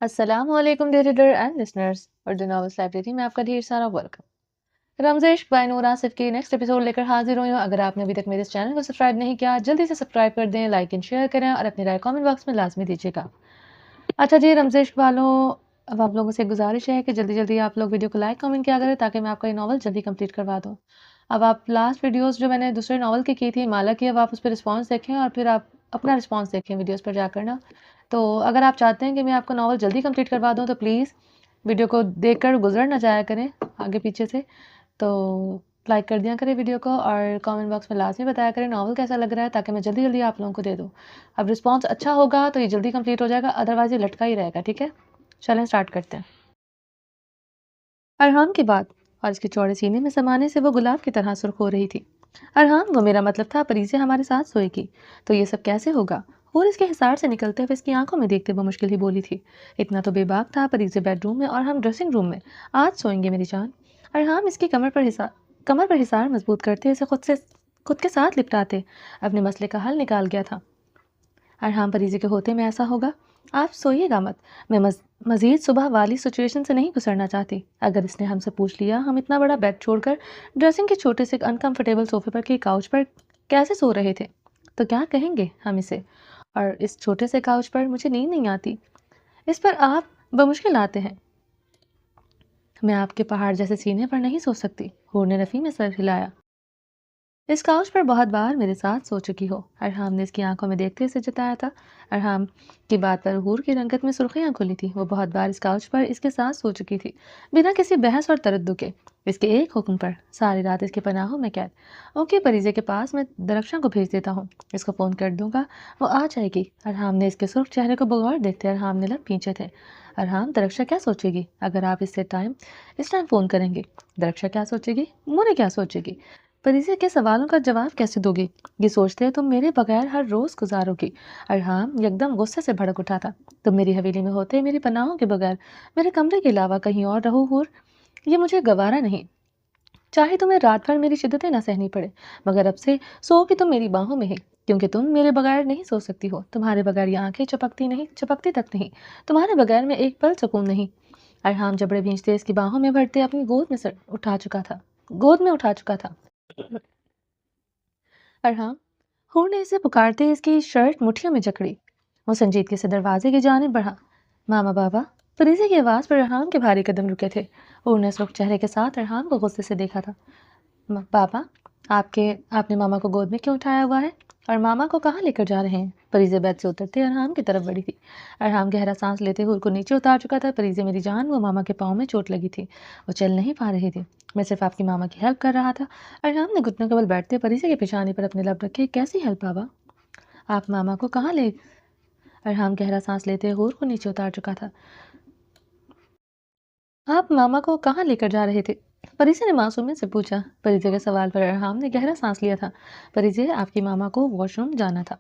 السلام علیکم dear reader and listeners, Urdu novels library میں آپ کا ڈھیر سارا ویلکم۔ رمز عشق بائی نور آصف کی نیکسٹ ایپیسوڈ لے کر حاضر ہوئی ہوں۔ اگر آپ نے ابھی تک میرے اس چینل کو سبسکرائب نہیں کیا، جلدی سے سبسکرائب کر دیں، لائک اینڈ شیئر کریں اور اپنی رائے کامنٹ باکس میں لازمی دیجیے گا۔ اچھا جی، رمز عشق والوں، اب آپ لوگوں سے ایک گزارش ہے کہ جلدی جلدی آپ لوگ ویڈیو کو لائک کامنٹ کیا کریں تاکہ میں آپ کا یہ ناول جلدی کمپلیٹ کروا دوں۔ اب آپ لاسٹ ویڈیوز جو میں نے دوسرے ناول کی تھی مالا کی، اب آپ اس پہ رسپانس دیکھیں اور پھر آپ اپنا رسپانس دیکھیں ویڈیوز پر جا کر نا۔ تو اگر آپ چاہتے ہیں کہ میں آپ کو ناول جلدی کمپلیٹ کروا دوں تو پلیز ویڈیو کو دیکھ کر گزر نہ جایا کریں آگے پیچھے سے۔ تو لائک کر دیا کریں ویڈیو کو اور کامنٹ باکس میں لازمی بتایا کریں ناول کیسا لگ رہا ہے تاکہ میں جلدی جلدی آپ لوگوں کو دے دوں۔ اب رسپانس اچھا ہوگا تو یہ جلدی کمپلیٹ ہو جائے گا، ادروائز یہ لٹکا ہی رہے گا، ٹھیک ہے؟ چلیں سٹارٹ کرتے ہیں۔ ارحام کی بات اور اس کے چوڑے سینے میں سمانے سے وہ گلاب کی طرح سرخ ہو رہی تھی۔ ارحام، وہ میرا مطلب تھا پریزے ہمارے ساتھ سوئے گی تو یہ سب کیسے ہوگا؟ اور اس کے حصار سے نکلتے ہوئے اس کی آنکھوں میں دیکھتے وہ مشکل ہی بولی تھی۔ اتنا تو بے باک تھا، پریزے بیڈ روم میں اور ہم ڈریسنگ روم میں آج سوئیں گے میری جان۔ ارحام اس کی کمر پر حصار مضبوط کرتے اسے خود کے ساتھ لپٹاتے اپنے مسئلے کا حل نکال گیا تھا۔ ارحام، پریزے کے ہوتے میں ایسا ہوگا؟ آپ سوئیے گا مت، میں مزید صبح والی سچویشن سے نہیں گزرنا چاہتی۔ اگر اس نے ہم سے پوچھ لیا ہم اتنا بڑا بیڈ چھوڑ کر ڈریسنگ کے چھوٹے سے انکمفرٹیبل صوفے پر کی کاؤچ پر کیسے سو رہے تھے تو کیا کہیں گے ہم اسے؟ اور اس چھوٹے سے کاؤچ پر مجھے نیند نہیں آتی، اس پر آپ بمشکل آتے ہیں۔ میں آپ کے پہاڑ جیسے سینے پر نہیں سو سکتی، حور نے رفیع میں سر ہلایا۔ اس کاؤچ پر بہت بار میرے ساتھ سو چکی ہو، ارحام نے اس کی آنکھوں میں دیکھتے اسے جتایا تھا۔ ارحام کی بات پر حور کی رنگت میں سرخیاں کھلی تھی۔ وہ بہت بار اس کاؤچ پر اس کے ساتھ سو چکی تھی، بنا کسی بحث اور تردد کے، اس کے ایک حکم پر، ساری رات اس کے پناہوں میں قید۔ اوکے، پریزے کے پاس میں درخشاں کو بھیج دیتا ہوں، اس کو فون کر دوں گا، وہ آ جائے گی۔ ارحام نے اس کے سرخ چہرے کو بغور دیکھتے ارحام نے لب کھینچے تھے۔ ارحام، درخشاں کیا سوچے گی اگر آپ اس ٹائم فون کریں گے؟ درخشاں کیا سوچے گی؟ مونے کیا سوچے گی؟ پریزے کے سوالوں کا جواب کیسے دو گی؟ یہ سوچتے تم میرے بغیر ہر روز گزارو گی۔ ارحام یکدم غصے سے بھڑک اٹھا تھا۔ تم میری حویلی میں ہوتے میری پناہوں کے بغیر میرے کمرے کے علاوہ کہیں اور رہو حور، یہ مجھے گوارا نہیں۔ چاہے تمہیں رات بھر میری شدتیں نہ سہنی پڑے، مگر اب سے سو کہ تم میری باہوں میں ہی، کیونکہ تم میرے بغیر نہیں سو سکتی ہو۔ تمہارے بغیر یہ آنکھیں چپکتی تک نہیں، تمہارے بغیر میں ایک پل سکون نہیں۔ ارحام جبڑے بھینچتے اس کی باہوں میں بھرتے اپنی گود میں اٹھا چکا تھا۔ ارحام، حور نے اسے پکارتے اس کی شرٹ مٹھیوں میں جکڑی۔ وہ سنجیدگی سے دروازے کی جانب بڑھا۔ ماما بابا، فریزے کی آواز پر ارحام کے بھاری قدم رکے تھے۔ حور نے سرخ چہرے کے ساتھ ارحام کو غصے سے دیکھا تھا۔ بابا، آپ نے ماما کو گود میں کیوں اٹھایا ہوا ہے اور ماما کو کہاں لے کر جا رہے ہیں؟ فریزے بیت سے اترتے ارحام کی طرف بڑھی تھی۔ ارحام گہرا سانس لیتے حور کو نیچے اتار چکا تھا۔ فریزے میری جان، وہ ماما کے پاؤں میں چوٹ لگی تھی، وہ چل نہیں پا رہی تھی، میں صرف آپ کی ماما کی ہیلپ کر رہا تھا۔ ارحام نے گھٹنوں کے بل بیٹھتے فریزے کی پیشانی پر اپنے لب رکھے۔ کیسی ہیلپ بابا؟ آپ ماما کو کہاں لے؟ ارحام گہرا سانس لیتے حور کو نیچے اتار چکا تھا۔ آپ ماما کو کہاں لے کر جا رہے تھے؟ فریزے نے معصومیت سے پوچھا۔ فریزے کے سوال پر ارحام نے گہرا سانس لیا تھا۔ فریزے، آپ کی ماما کو واش روم جانا تھا،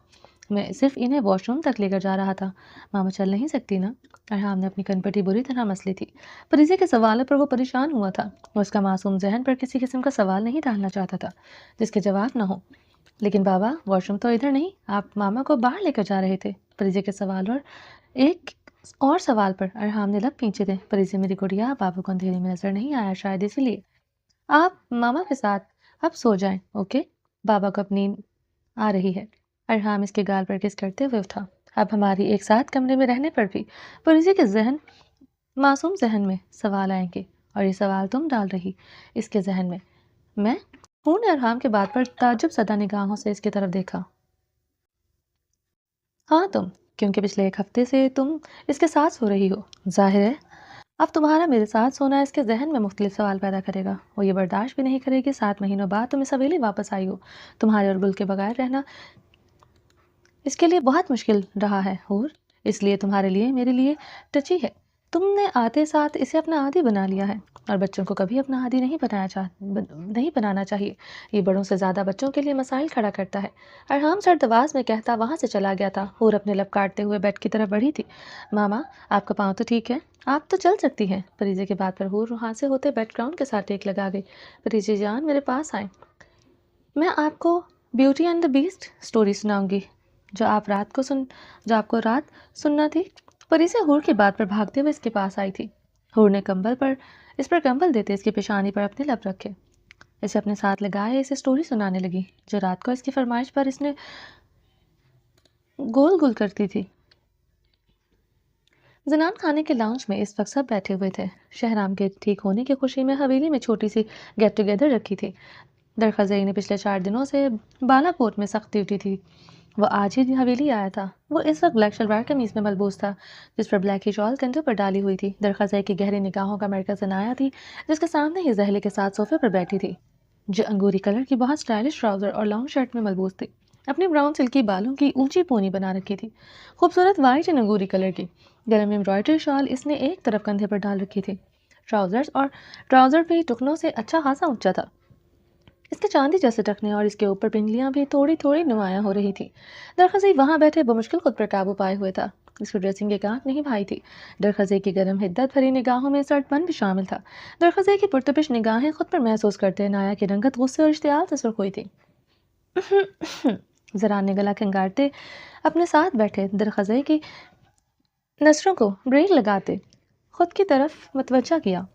میں صرف انہیں واش روم تک لے کر جا رہا تھا، ماما چل نہیں سکتی نا؟ ارحام نے اپنی کنپٹی بری طرح مس لی تھی۔ فریزے کے سوال پر وہ پریشان ہوا تھا، وہ اس کا معصوم ذہن پر کسی قسم کا سوال نہیں ڈالنا چاہتا تھا جس کے جواب نہ ہو۔ لیکن بابا، واش روم تو ادھر نہیں، آپ ماما کو باہر لے کر جا رہے تھے۔ فریزے کے سوال اور ایک اور سوال پر ارحام نے لب کھینچے تھے۔ فریزے میری گڑیا، بابا کو اندھیرے میں نظر نہیں آیا، شاید اسی لیے آپ ماما کے ساتھ اب سو جائیں، اوکے؟ بابا کو اپنی آ رہی ہے۔ ارحام اس کے گال پر کس کرتے ہوئے اٹھا۔ اب ہماری ایک ساتھ کمرے میں رہنے پر بھی فریزے کے معصوم ذہن میں سوال آئیں گے، اور یہ سوال تم ڈال رہی اس کے ذہن میں حور نے ارحام کے بات پر تعجب زدہ نگاہوں سے اس کی طرف دیکھا۔ ہاں تم، کیونکہ پچھلے ایک ہفتے سے تم اس کے ساتھ سو رہی ہو، ظاہر ہے اب تمہارا میرے ساتھ سونا اس کے ذہن میں مختلف سوال پیدا کرے گا۔ وہ یہ برداشت بھی نہیں کرے گی 7 مہینوں بعد تم اس حویلی واپس آئی ہو۔ تمہارے اور گل کے بغیر رہنا اس کے لیے بہت مشکل رہا ہے حور، اس لیے تمہارے لیے میرے لیے ٹچی ہے۔ تم نے آتے ساتھ اسے اپنا عادی بنا لیا ہے، اور بچوں کو کبھی اپنا عادی نہیں بنانا چاہیے، یہ بڑوں سے زیادہ بچوں کے لیے مسائل کھڑا کرتا ہے۔ ارحام سرد آواز میں کہتا وہاں سے چلا گیا تھا۔ حور اپنے لب کاٹتے ہوئے بیڈ کی طرف بڑھی تھی۔ ماما، آپ کا پاؤں تو ٹھیک ہے، آپ تو چل سکتی ہیں۔ فریزے کی بات پر حور وہاں سے ہوتے بیڈ گراؤنڈ کے ساتھ ٹیک لگا گئی۔ فریزے جان، میرے پاس آئیں، میں آپ کو beauty and the best story سناؤں گی جو آپ کو رات سننا تھی۔ परीजा हूर की बात पर भागते हुए इसके पास आई थी। हूर ने इस पर कंबल देते इसकी पेशानी पर अपने लब रखे, इसे अपने साथ लगाए, इसे स्टोरी सुनाने लगी जो रात को इसकी फरमाइश पर इसने गोल गोल करती थी। जनान खाने के लाउंज में इस वक्त सब बैठे हुए थे। शहराम के ठीक होने की खुशी में हवेली में छोटी सी गेट टुगेदर रखी थी। दरखजई ने पिछले 4 दिनों से बालाकोट में सख्त ड्यूटी थी। वो आज ही हवेली आया था। वो इस वक्त ब्लैक शलवार कमीज में मलबूस था, जिस पर ब्लैक ही शॉल कंधों पर डाली हुई थी। दरखजई की गहरी निगाहों का मरकज अनाया थी, जिसके सामने ही जहले के साथ सोफे पर बैठी थी, जो अंगूरी कलर की बहुत स्टाइलिश ट्राउजर और लॉन्ग शर्ट में मलबूस थी। अपने ब्राउन सिल्की बालों की ऊंची पोनी बना रखी थी, खूबसूरत वाइट एंड अंगूरी कलर की। गले में एम्ब्रॉयडरी शॉल इसने एक तरफ कंधे पर डाल रखी थी। ट्राउजर भी टुकनों से अच्छा खासा ऊंचा था। इसके चांदी जैसे टखने और इसके ऊपर पिंडलियां भी थोड़ी थोड़ी नुमायां हो रही थी। दरखजी वहां बैठे बमुश्किल खुद पर काबू पाए हुए था। इसकी ड्रेसिंग एक आंख नहीं भाई थी। दरखजे की गर्म हिद्दत भरी निगाहों में सड़पन भी शामिल था। दरखजे की पुरतपिश निगाहें खुद पर महसूस करते नाया की रंगत गुस्से और इश्तियाल से सुर्ख हुई थी। जरान ने गला खंगारते अपने साथ बैठे दरखजे की नजरों को ब्रेक लगाते खुद की तरफ मतवज्जा किया।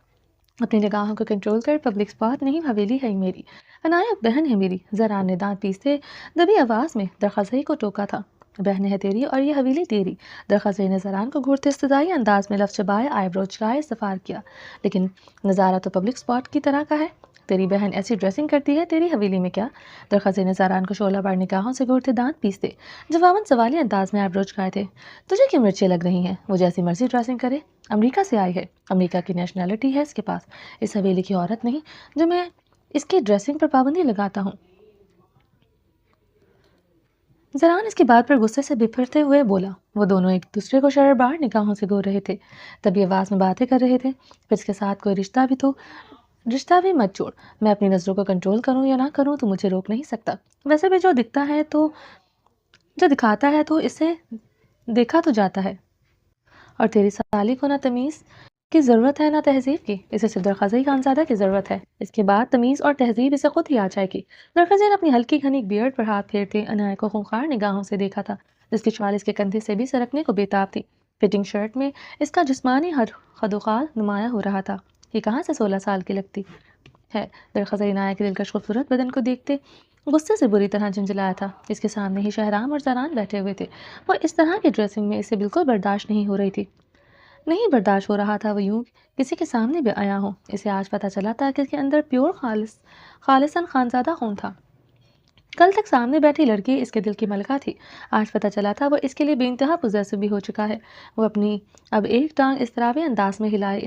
अपनी निगाहों को कंट्रोल कर, पब्लिक स्पॉट नहीं, हवेली है मेरी, अनायक बहन है मेरी। जरान ने दांत पीसते दबी आवाज में दरखजई को टोका था। बहन है तेरी और ये हवेली तेरी। दरखजई ने जरान को घूरते इस्तदाई अंदाज में लफ्ज चबाए, आईब्रो चढ़ाए इस्तफार किया। लेकिन नज़ारा तो पब्लिक स्पॉट की तरह का है। तेरी बहन ऐसी ड्रेसिंग करती है, तेरी हवेली में क्या? दरखजई ने जरान को शोला बार निगाहों से घूरते दांत पीसते जवाबन सवाली अंदाज में आईब्रो चढ़ाए थे। तुझे क्यों मिर्चें लग रही हैं? वो जैसी मर्जी ड्रेसिंग करे, अमेरिका से आई है, अमेरिका की नेशनैलिटी है इसके पास, इस हवेली की औरत नहीं जो मैं इसकी ड्रेसिंग पर पाबंदी लगाता हूँ। जरान इसकी बात पर गुस्से से बिफरते हुए बोला। वो दोनों एक दूसरे को शर्रबार निगाहों से घूर रहे थे, तभी आवाज में बातें कर रहे थे। फिर इसके साथ कोई रिश्ता भी मत जोड़। मैं अपनी नजरों को कंट्रोल करूं या ना करूं तो मुझे रोक नहीं सकता। वैसे भी जो दिखाता है तो इसे देखा तो जाता है। और तेरी साली को ना तमीज़ की ज़रूरत है ना तहज़ीब की, इसे सिर्फ दरख़्वाज़ई खानज़ादा की ज़रूरत है। इसके बाद तमीज़ और तहज़ीब इसे खुद ही आ जाएगी। दरख़्वाज़ई ने अपनी हल्की घनी बियर्ड पर हाथ फेरते अनाया को खूंखार निगाहों से देखा था, जिसकी शाल इसके कंधे से भी सरकने को बेताब थी। फिटिंग शर्ट में इसका जिस्मानी खदोखाल नुमाया हो रहा था। ये कहाँ से 16 साल की लगती है। दरख़्वाज़ई अनाया के दिलकश खूबसूरत बदन को देखते गुस्से से बुरी तरह झंझलाया था। इसके सामने ही शहराम और जरान बैठे हुए थे। वो इस तरह की ड्रेसिंग में इसे बिल्कुल बर्दाश्त नहीं हो रही थी। नहीं बर्दाश्त हो रहा था वो यूं किसी के सामने भी आया हो। इसे आज पता चला था कि इसके अंदर प्योर खालिसन खानजादा खून था। कल तक सामने बैठी लड़की इसके दिल की मलका थी। आज पता चला था वो इसके लिए बेइंतहा पोजेसिव भी हो चुका है। वो अब एक टांग इस तरह अंदाज में हिलाए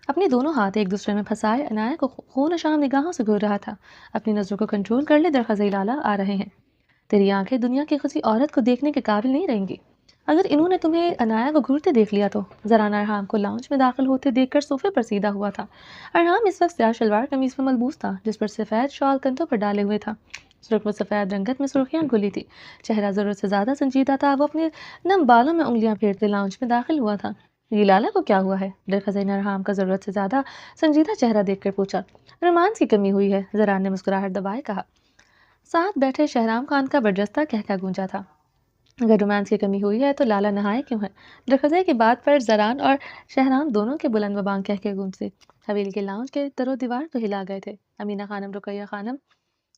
अपने दोनों हाथ एक दूसरे में फंसाए अनाया को खून शाम निगाहों से घूर रहा था। अपनी नजरों को कंट्रोल कर ले, दरख़्वाज़ई लाला आ रहे हैं। तेरी आंखें दुनिया की किसी औरत को देखने के काबिल नहीं रहेंगी। अगर इन्होंने तुम्हें अनाया को घूरते देख लिया तो। जराना अरहाम को लाउंज में दाखिल होते देखकर सोफे पर सीधा हुआ था। अरहाम इस वक्त स्याह शलवार कमीज में मलबूस था, जिस पर सफ़ेद शॉल कंधों पर डाले हुए था। सुर्ख व सफ़ेद रंगत में सुर्खियां घुली थी। चेहरा ज़रूरत से ज़्यादा संजीदा था। वो अपने नम बालों में उंगलियां फेरते लाउंज में दाखिल हुआ था। ये लाला को क्या हुआ है? दरख़्वाज़ई ने अरहाम का ज़रूरत से ज़्यादा संजीदा चेहरा देखकर पूछा। रोमांस की कमी हुई है, जरान ने मुस्कुराहट दबाए कहा। साथ बैठे शहराम खान का बरजस्ता कहका गूंजा था। अगर रोमांस की कमी हुई है तो लाला नहाए क्यों है? दरख़्वाज़ई की बात पर जरान और शहराम दोनों के बुलंद व बांग कह के गूंजे हवेली के लाउंज के दरो दीवार को हिला गए थे। अमीना खानम रुकैया खानम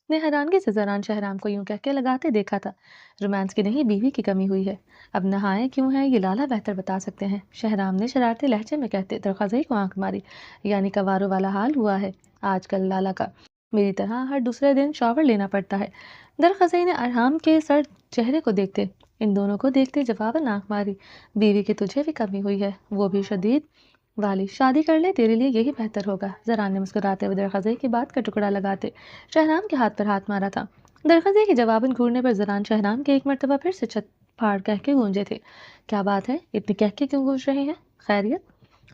ने हैरानगी से जरान शहराम को यूं कह के लगाते देखा था। रोमांस की नहीं, बीवी की कमी हुई है। अब नहाए क्यों है ये लाला बेहतर बता सकते हैं, शहराम ने शरारती लहजे में कहते दरख़्वाज़ई को आंख मारी। यानी कवारों वाला हाल हुआ है आजकल लाला का। मेरी तरह हर दूसरे दिन शॉवर लेना पड़ता है। दरख़्वाज़ई ने अरहाम के सर चेहरे को देखते इन दोनों को देखते जवाबन आंख मारी। बीवी की तुझे भी कमी हुई है, वो भी शदीद वाली। शादी कर ले, तेरे लिए यही बेहतर होगा। जरान ने मुस्कुराते हुए दरख़्वाज़ई की बात का टुकड़ा लगाते शहराम के हाथ पर हाथ मारा था। दरख़्वाज़ई के जवाबन घूरने पर जरान शहराम के एक मरतबा फिर से छत फाड़ कह के गूंजे थे। क्या बात है, इतनी कह के क्यों गूंज रहे हैं? खैरियत?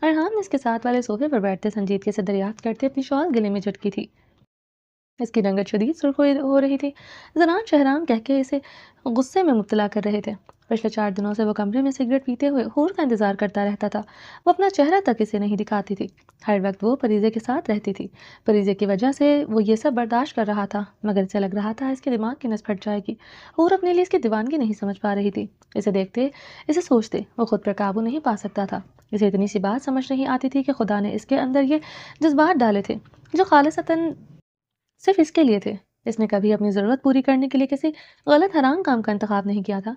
अरहाम ने इसके साथ वाले सोफे पर बैठते संजीदगी से दरियाफ्त करते अपनी शॉल गले में झटकी थी। اس کی رنگت شدید سرخ ہو رہی تھی۔ زنان شہرام کہہ کے اسے غصے میں مبتلا کر رہے تھے۔ پچھلے 4 دنوں سے وہ کمرے میں سگریٹ پیتے ہوئے حور کا انتظار کرتا رہتا تھا۔ وہ اپنا چہرہ تک اسے نہیں دکھاتی تھی۔ ہر وقت وہ پریزے کے ساتھ رہتی تھی۔ پریزے کی وجہ سے وہ یہ سب برداشت کر رہا تھا، مگر اسے لگ رہا تھا اس کے دماغ کی نس پھٹ جائے گی۔ حور اپنے لیے اس کی دیوانگی نہیں سمجھ پا رہی تھی۔ اسے دیکھتے، اسے سوچتے وہ خود پر قابو نہیں پا سکتا تھا۔ اسے اتنی سی بات سمجھ نہیں آتی تھی کہ خدا نے اس کے اندر یہ جذبات ڈالے تھے جو خالصتاً صرف اس کے لیے تھے۔ اس نے کبھی اپنی ضرورت پوری کرنے کے لیے کسی غلط حرام کام کا انتخاب نہیں کیا تھا۔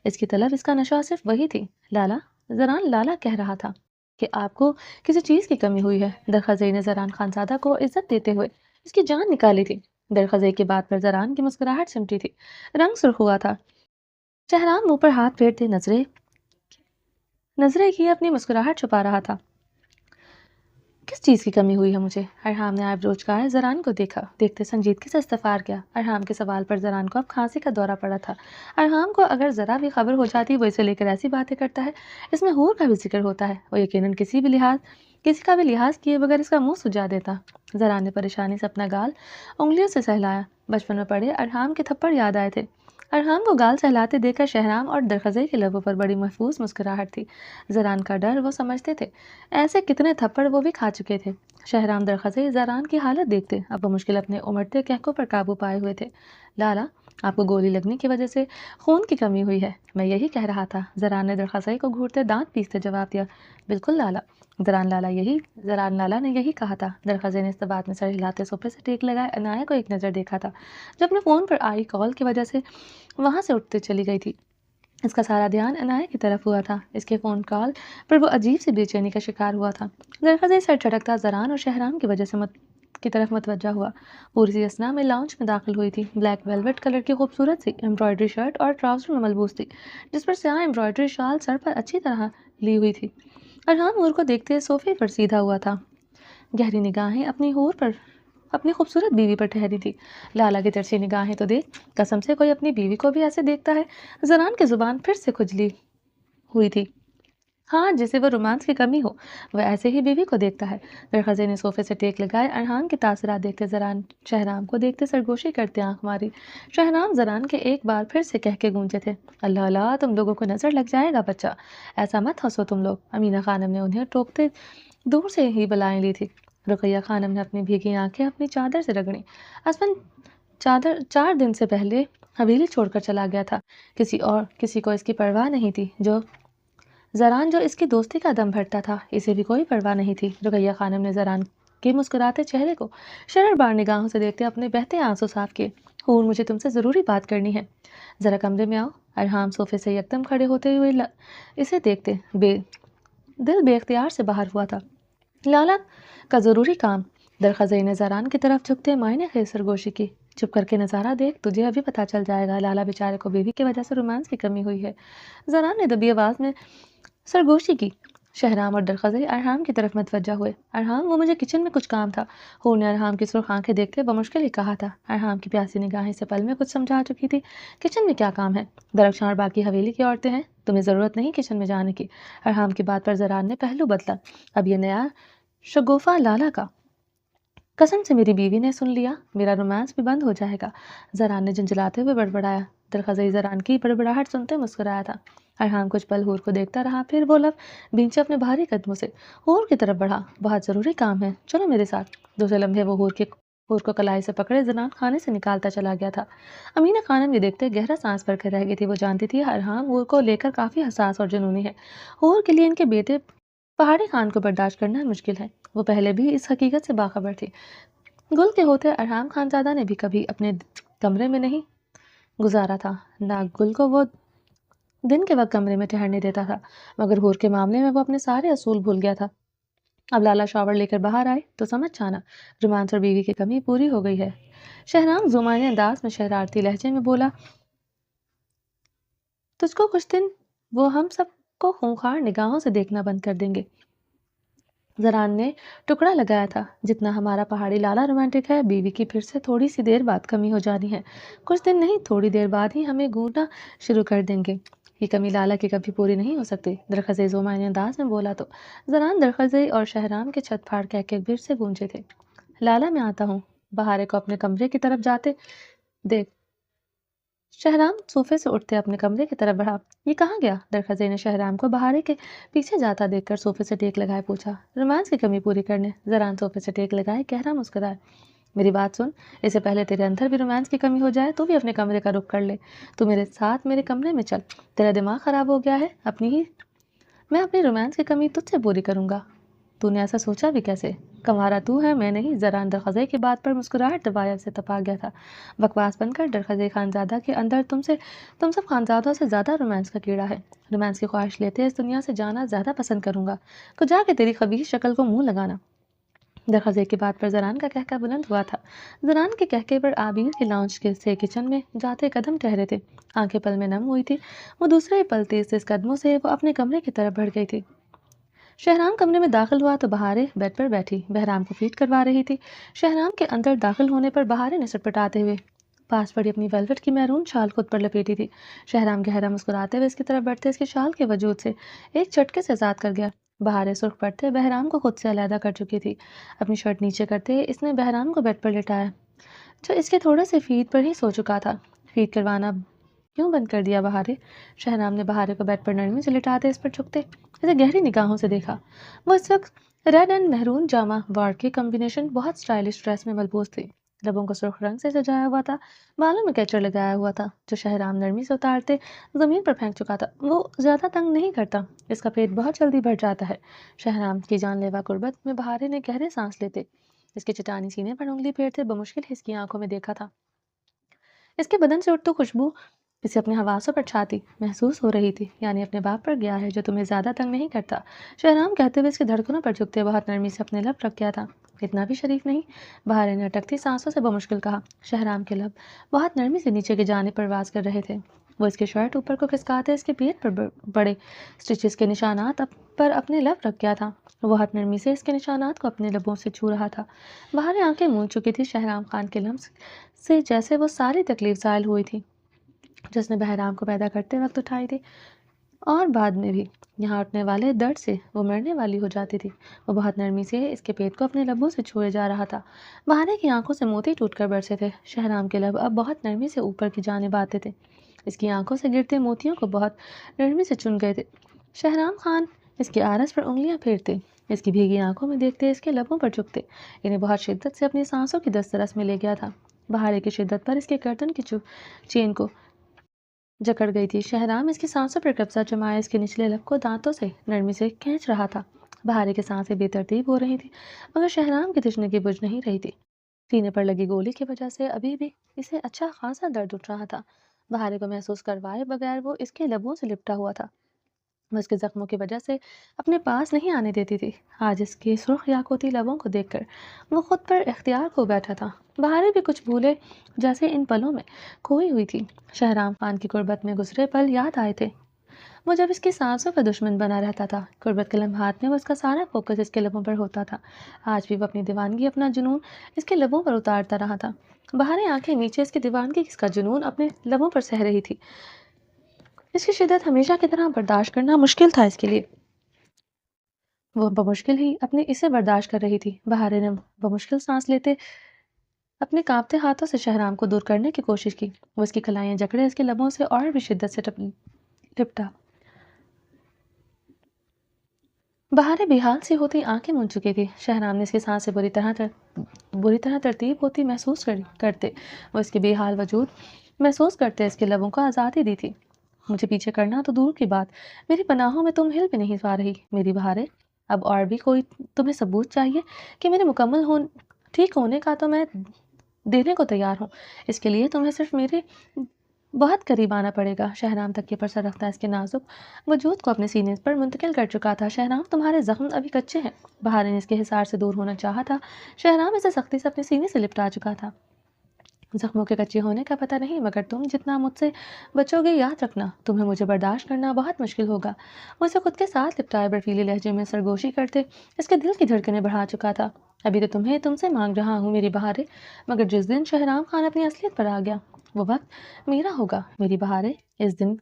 اس کی طلب، اس کا نشہ صرف وہی تھی۔ لالا، زران لالا کہہ رہا تھا کہ آپ کو کسی چیز کی کمی ہوئی ہے۔ درخزئی نے زران خانزادہ کو عزت دیتے ہوئے اس کی جان نکالی تھی۔ درخزئی کی بات پر زران کی مسکراہٹ سمٹی تھی، رنگ سرخ ہوا تھا۔ شہرام منہ پر ہاتھ پھیرتے نظریں کی اپنی مسکراہٹ چھپا رہا تھا۔ کس چیز کی کمی ہوئی ہے مجھے؟ ارحام نے آئیبرو چکائے زران کو دیکھا، دیکھتے سنجیدگی سے استفسار کیا۔ ارحام کے سوال پر زران کو اب کھانسی کا دورہ پڑا تھا۔ ارحام کو اگر ذرا بھی خبر ہو جاتی وہ اسے لے کر ایسی باتیں کرتا ہے، اس میں حور کا بھی ذکر ہوتا ہے، وہ یقیناً کسی کا بھی لحاظ کیے بغیر اس کا منہ سجا دیتا۔ زران نے پریشانی سے اپنا گال انگلیوں سے سہلایا۔ بچپن میں پڑے ارحام کے تھپڑ یاد آئے تھے۔ ارحام کو گال سہلاتے دیکھ کر شہرام اور درخزئی کے لبوں پر بڑی محفوظ مسکراہٹ تھی۔ زران کا ڈر وہ سمجھتے تھے، ایسے کتنے تھپڑ وہ بھی کھا چکے تھے۔ شہرام درخزئی زران کی حالت دیکھتے، اب وہ مشکل اپنے امڑتے کہکوں پر قابو پائے ہوئے تھے۔ لالا، آپ کو گولی لگنے کی وجہ سے خون کی کمی ہوئی ہے، میں یہی کہہ رہا تھا، زران نے درخزئی کو گھورتے دانت پیستے جواب دیا۔ بالکل لالا، زران لالا نے یہی کہا تھا۔ درخزئی نے استبات میں سر ہلاتے صوفے سے ٹیک لگائے عنایہ کو ایک نظر دیکھا تھا جو اپنے فون پر آئی کال کی وجہ سے وہاں سے اٹھتے چلی گئی تھی۔ اس کا سارا دھیان عنایہ کی طرف ہوا تھا۔ اس کے فون کال پر وہ عجیب سی بے چینی کا شکار ہوا تھا۔ درخزئی سر جھٹکتا زران اور شہرام کی وجہ سے کی طرف متوجہ ہوا۔ پوری اسنا میں لاؤنج میں داخل ہوئی تھی۔ بلیک ویلویٹ کلر کی خوبصورت سی امبرائڈری شرٹ اور ٹراؤزر میں ملبوس تھی، جس پر سیاہ امبرائڈری شال سر پر اچھی طرح لی ہوئی تھی۔ ارحام حور کو دیکھتے صوفے پر سیدھا ہوا تھا، گہری نگاہیں اپنی خوبصورت بیوی پر ٹھہری تھی۔ لالا کی ترچھی نگاہیں تو دیکھ، قسم سے کوئی اپنی بیوی کو بھی ایسے دیکھتا ہے؟ زران کی زبان پھر سے کھجلی ہوئی تھی۔ ہاں، جسے وہ رومانس کی کمی ہو وہ ایسے ہی بیوی کو دیکھتا ہے۔ درخزئی نے صوفے سے ٹیک لگائے ارحام کے تاثرات دیکھتے زران شہرام کو دیکھتے سرگوشی کرتے آنکھ ماری۔ شہرام زران کے ایک بار پھر سے کہہ کے گونجے تھے، اللہ اللہ، تم لوگوں کو نظر لگ جائے گا بچہ، ایسا مت ہنسو تم لوگ۔ امینہ خانم نے انہیں ٹوکتے دور سے ہی بلائیں لی تھی۔ رقیہ خانم نے اپنی بھیگی آنکھیں اپنی چادر سے رگڑیں۔ اسپن 4 دن سے پہلے حویلی چھوڑ کر چلا گیا تھا، کسی کو اس کی پرواہ نہیں تھی، زران جو اس کی دوستی کا دم بھرتا تھا، اسے بھی کوئی پرواہ نہیں تھی۔ رقیہ خانم نے زران کے مسکراتے چہرے کو شرر بار نگاہوں سے دیکھتے اپنے بہتے آنسو صاف کیے۔ حور، مجھے تم سے ضروری بات کرنی ہے، ذرا کمرے میں آؤ۔ ارحام صوفے سے یکدم کھڑے ہوتے ہوئے اسے دیکھتے دل بے اختیار سے باہر ہوا تھا۔ لالا کا ضروری کام؟ درخزئی نے زران کی طرف جھکتے معنی خیز سرگوشی کی۔ چپ کر کے نظارہ دیکھ، تجھے ابھی پتہ چل جائے گا، لالا بیچارے کو بیوی کی وجہ سے رومانس کی کمی ہوئی ہے۔ زران نے دبی آواز میں سرگوشی کی۔ شہرام اور درخزئی ارحام کی طرف متوجہ ہوئے۔ ارحام، وہ مجھے کچن میں کچھ کام تھا، حور نے ارحام کی سرخ آنکھیں دیکھتے بمشکل ہی کہا تھا۔ ارحام کی پیاسی نگاہیں سے پل میں کچھ سمجھا چکی تھی۔ کچن میں کیا کام ہے؟ درخشاں اور باقی حویلی کی عورتیں ہیں، تمہیں ضرورت نہیں کچن میں جانے کی۔ ارحام کی بات پر زران نے پہلو بدلا، اب یہ نیا شگوفہ لالا کا؟ قسم سے میری بیوی نے سن لیا، میرا رومانس بھی بند ہو جائے گا، زران نے جھنجھلاتے ہوئے بڑبڑایا۔ درخزئی زران کی بڑبڑاہٹ سنتے مسکرایا تھا۔ ارحام کچھ پل حور کو دیکھتا رہا، پھر وہ لب بھینچے اپنے بھاری قدموں سے حور کی طرف بڑھا۔ بہت ضروری کام ہے، چلو میرے ساتھ۔ دوسرے لمحے وہ حور کو کلائی سے پکڑے زنان خانے سے نکالتا چلا گیا تھا۔ امینہ خانم یہ دیکھتے گہرا سانس بھر کر رہ گئی تھی۔ وہ جانتی تھی ارحام حور کو لے کر کافی حساس اور جنونی ہے۔ حور کے لیے ان کے بیٹے پہاڑی خان کو برداشت کرنا مشکل ہے، وہ پہلے بھی اس حقیقت سے باخبر تھی۔ گل کے ہوتے ارحام خانزادہ نے بھی کبھی اپنے کمرے میں نہیں گزارا تھا، نہ گل کو وہ دن کے وقت کمرے میں ٹھہرنے دیتا تھا، مگر حور کے معاملے میں وہ اپنے سارے اصول بھول گیا تھا۔ اب لالا شاور لے کر باہر آئے تو سمجھ جانا، رومانس اور بیوی کی کمی پوری ہو گئی ہے۔ شہرام زمانے انداز میں شرارتی لہجے میں بولا، تجھ کو کچھ دن وہ ہم سب کو خونخوار نگاہوں سے دیکھنا بند کر دیں گے۔ زران نے ٹکڑا لگایا تھا، جتنا ہمارا پہاڑی لالا رومانٹک ہے، بیوی کی پھر سے تھوڑی سی دیر بعد کمی ہو جانی ہے، کچھ دن نہیں، تھوڑی دیر بعد ہی ہمیں گھورنا شروع کر دیں گے، یہ کمی لالا کی کبھی پوری نہیں ہو سکتی۔ درخزئی زمانے انداز میں بولا تو زران درخزئی اور شہرام کے چھت پھاڑ کہہ کے پھر سے گونجے تھے، لالا میں آتا ہوں، बहारे को अपने कमरे की तरफ जाते देख शहराम सोफे से उठते अपने कमरे की तरफ बढ़ा। ये कहाँ गया? दरखजे ने शहराम को बहारे के पीछे जाता देखकर सोफे से टेक लगाए पूछा। रोमांस की कमी पूरी करने। जरान सोफे से टेक लगाए गहरा मुस्कुराए। मेरी बात सुन, इससे पहले तेरे अंदर भी रोमांस की कमी हो जाए तो भी अपने कमरे का रुख कर ले। तू मेरे साथ मेरे कमरे में चल। तेरा दिमाग खराब हो गया है। मैं अपनी रोमांस की कमी तुझसे पूरी करूंगा। तूने ऐसा सोचा भी कैसे? कंवारा तू है, मैं नहीं। जरान दरखजे की बात पर मुस्कुराहट दबाया से तपा गया था। बकवास बनकर दरखजे खानजादा के अंदर तुम सब खानजादों से ज़्यादा रोमांस का कीड़ा है। रोमांस की ख्वाहिश लेते इस दुनिया से जाना ज़्यादा पसंद करूंगा। तो जाके तेरी खबीस शक्ल को मुंह लगाना। दरखजे की बात पर जरान का कहका बुलंद हुआ था। जरान के कहके पर आबिर के लाउंज के से किचन में जाते कदम ठहरे थे। आंखें पल में नम हुई थी। वो दूसरे ही पल तेज कदमों से वो अपने कमरे की तरफ बढ़ गई थी। शहराम कमरे में दाखिल हुआ तो बहारे बेड पर बैठी बहराम को फीड करवा रही थी। शहराम के अंदर दाखिल होने पर बहारे ने सटपटाते हुए पास पड़ी अपनी वेलवेट की मैरून शाल खुद पर लपेटी थी। शहराम गहरा मुस्कुराते हुए इसकी तरफ बढ़ते इसके शाल के वजूद से एक झटके से आजाद कर गया। बहारे सुर्ख पड़ते बहराम को खुद से अलहदा कर चुकी थी। अपनी शर्ट नीचे करते इसने बहराम को बेड पर लिटाया, जो इसके थोड़े से फीट पर ही सो चुका था। फीड करवाना क्यों बंद कर दिया बहारे? शहनाम ने बहारे को बेड पर नरमी से लिटाते इस पर झुकते इसे गहरी निगाहों से देखा। वो इस वक्त red and maroon Jama ward की कॉम्बिनेशन बहुत स्टाइलिश ड्रेस में मलबूस थी। लबों को सुर्ख रंग से सजाया हुआ था। बालों में कैचर लगाया हुआ था जो शहराम नरमी से उतारते जमीन पर फेंक चुका था। वो ज्यादा तंग नहीं करता, इसका पेट बहुत जल्दी भर जाता है। शहराम की जानलेवा कुर्बत में बहारे ने गहरे सांस लेते इसके चटानी सीने पर उंगली फेरते बमुश्किल इसकी आंखों में देखा था। इसके बदन से उठती खुशबू इसे अपने हवासों पर छाती महसूस हो रही थी। यानी अपने बाप पर गया है जो तुम्हें ज़्यादा तंग नहीं करता। शहराम कहते हुए इसकी धड़कनों पर झुकते बहुत नरमी से अपने लब रख गया था। इतना भी शरीफ नहीं, बहारे ने अटकती सांसों से बमुश्किल कहा। शहराम के लब बहुत नरमी से नीचे की जाने परवाज कर रहे थे। वो इसके शर्ट ऊपर को खिसकाते इसके पेट पर बड़े स्टिचेस के निशानात पर अपने लब रख गया था। वो हाथ नरमी से इसके निशानात को अपने लबों से छू रहा था। बहारे आंखें मूंद चुकी थी शहराम खान के लम्स से, जैसे वो सारी तकलीफ ज़ायल हुई थी जिसने बहराम को पैदा करते वक्त उठाई थी, और बाद में भी यहाँ उठने वाले दर्द से वो मरने वाली हो जाती थी। वो बहुत नरमी से इसके पेट को अपने लबों से छुए जा रहा था। बहारे की आंखों से मोती टूटकर बरसे थे। शहराम के लब अब बहुत नरमी से ऊपर की जानिब आते थे। इसकी आंखों से गिरते मोतियों को बहुत नरमी से चुन गए थे। शहराम खान इसके आरस पर उंगलियां फेरते इसकी भीगी आंखों में देखते इसके लबों पर झुकते इन्हें बहुत शिद्दत से अपनी सांसों की दस्तरस में ले गया था। बहारे की शिद्दत पर इसके गर्दन की चेन को जकड़ गई थी। शहराम इसकी सांसों पर कब्जा जमाए इसके निचले लब को दांतों से नरमी से खींच रहा था। बहारे की सांसें बेतरतीब हो रही थी मगर शहराम की तशनगी बुझ नहीं रही थी। सीने पर लगी गोली की वजह से अभी भी इसे अच्छा खासा दर्द उठ रहा था। बहारे को महसूस करवाए बगैर वो इसके लबों से लिपटा हुआ था। मैं उसके जख्मों की वजह से अपने पास नहीं आने देती थी। आज इसके सुर्ख याकूती लबों को देखकर वो खुद पर इख्तियार खो बैठा था। बहारे भी कुछ भूले जैसे इन पलों में खोई हुई थी। शहराम खान की गुर्बत में गुजरे पल याद आए थे। वो जब इसकी सांसों का दुश्मन बना रहता था। गुर्बत के लम्हात में वो इसका सारा फोकस इसके लबों पर होता था। आज भी वो अपनी दीवानगी अपना जुनून इसके लबों पर उतारता रहा था। बहारे आंखें नीचे इसकी दीवानगी इसका जुनून अपने लबों पर सह रही थी। इसकी शिद्दत हमेशा की तरह बर्दाश्त करना मुश्किल था इसके लिए। वो बमुश्किल ही अपने इसे बर्दाश्त कर रही थी। बहारे ने बमुश्किल सांस लेते अपने कांपते हाथों से शहराम को दूर करने की कोशिश की। वो इसकी कलाइयां जकड़े इसके लबों से और भी शिद्दत से लिपटा। बहारे बेहाल सी होती आंखें मूंद चुकी थी। शहराम ने इसकी सांसें बुरी तरह तरतीब होती महसूस करते वो इसके बेहाल वजूद महसूस करते इसके लबों को आज़ादी दी थी। मुझे पीछे करना तो दूर की बात, मेरी पनाहों में तुम हिल भी नहीं पा रही मेरी बहारे। अब और भी कोई तुम्हें सबूत चाहिए कि मेरे ठीक होने का तो मैं देने को तैयार हूँ। इसके लिए तुम्हें सिर्फ मेरे बहुत करीब आना पड़ेगा। शहराम तकिए पर सर रखता इसके नाजुक वजूद को अपने सीने पर मुंतकिल कर चुका था। शहराम तुम्हारे जख्म अभी कच्चे हैं। बहारे ने इसके हिसार से दूर होना चाहा था। शहराम इसे सख्ती से अपने सीने से लिपटा चुका था। जख्मों के कच्चे होने का पता नहीं, मगर तुम जितना मुझसे बचोगे याद रखना तुम्हें मुझे बर्दाश्त करना बहुत मुश्किल होगा। वो इसे खुद के साथ लिपटाए बर्फीले लहजे में सरगोशी करते इसके दिल की धड़कनें बढ़ा चुका था। अभी तो तुमसे मांग रहा हूँ मेरी बहारे, मगर जिस दिन शहराम खान अपनी असलियत पर आ गया वो वक्त मेरा होगा मेरी बहारे। इस दिन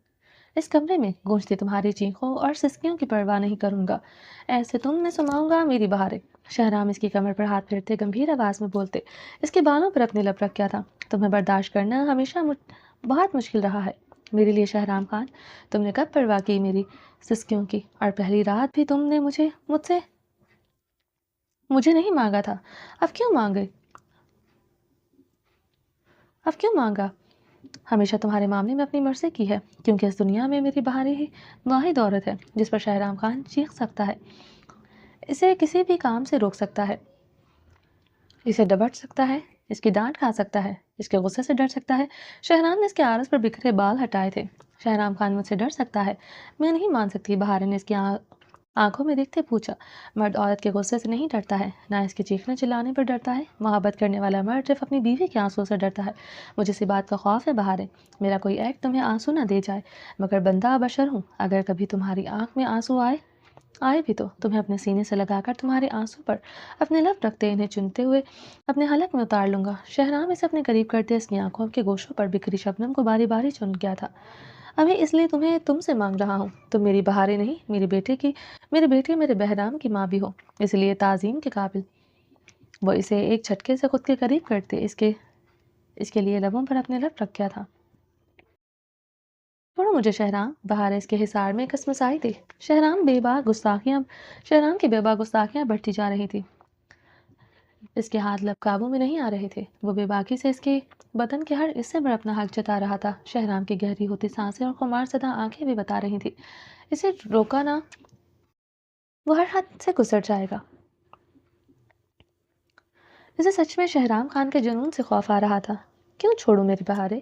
इस कमरे में गूंजती तुम्हारी चीखों और सिसकियों की परवाह नहीं करूंगा। ऐसे तुम मैं सुनाऊंगा मेरी बहारें। शहराम इसकी कमर पर हाथ फेरते गंभीर आवाज में बोलते, इसके बालों पर अपने लब रख क्या था। तुम्हें बर्दाश्त करना हमेशा बहुत मुश्किल रहा है मेरे लिए शहराम खान। तुमने कब परवाह की मेरी सिसकियों की, और पहली रात भी तुमने मुझसे मुझे नहीं मांगा था। अब क्यों मांगे अब क्यों मांगा। हमेशा तुम्हारे मामले में अपनी मर्जी की है, क्योंकि इस दुनिया में मेरी बहारी ही वाहिद औरत है जिस पर शहराम खान चीख सकता है, इसे किसी भी काम से रोक सकता है, इसे डबट सकता है, इसकी डांट खा सकता है, इसके गुस्से से डर सकता है। शहराम ने इसके आरस पर बिखरे बाल हटाए थे। शहराम खान मुझसे डर सकता है, मैं नहीं मान सकती। बहार ने इसकी आंखों में देखते पूछा। मर्द औरत के गुस्से से नहीं डरता है, ना इसके चीखने चिल्लाने पर डरता है। मोहब्बत करने वाला मर्द सिर्फ अपनी बीवी के आंसू से डरता है। मुझे इसी बात का खौफ है बहारे, मेरा कोई एक्ट तुम्हें आंसू ना दे जाए, मगर बंदा बशर हूँ। अगर कभी तुम्हारी आंख में आंसू आए भी तो तुम्हें अपने सीने से लगाकर तुम्हारे आंसू पर अपने लब रखते इन्हें चुनते हुए अपने हलक में उतार लूंगा। शहराम इसे अपने करीब करते इसकी आंखों के गोशों पर बिखरी शबनम को बारी बारी चुन गया था। अभी इसलिए तुम्हें तुमसे मांग रहा हूँ। तुम मेरी बहारें नहीं, मेरे बेटे मेरे बहराम की माँ भी हो, इसलिए ताजीम के काबिल। वो इसे एक झटके से खुद के करीब करते इसके लिए लबों पर अपने लब रख गया था। छोड़ो मुझे शहराम, बहार इसके हिसार में कसमसाई थी। शहराम की बेबा गुस्ताखियां बढ़ती जा रही थी। इसके हाथ लब काबू में नहीं आ रहे थे। वो बेबाकी से इसके बदन के हर हिस्से पर अपना हक जता रहा था। शहराम की गहरी होती सांसें और खुमार सदा आंखें भी बता रही थी, इसे रोका ना, वो हर हद से गुजर जाएगा। इसे सच में शहराम खान के जुनून से खौफ आ रहा था। क्यों छोड़ूं मेरी बहारें,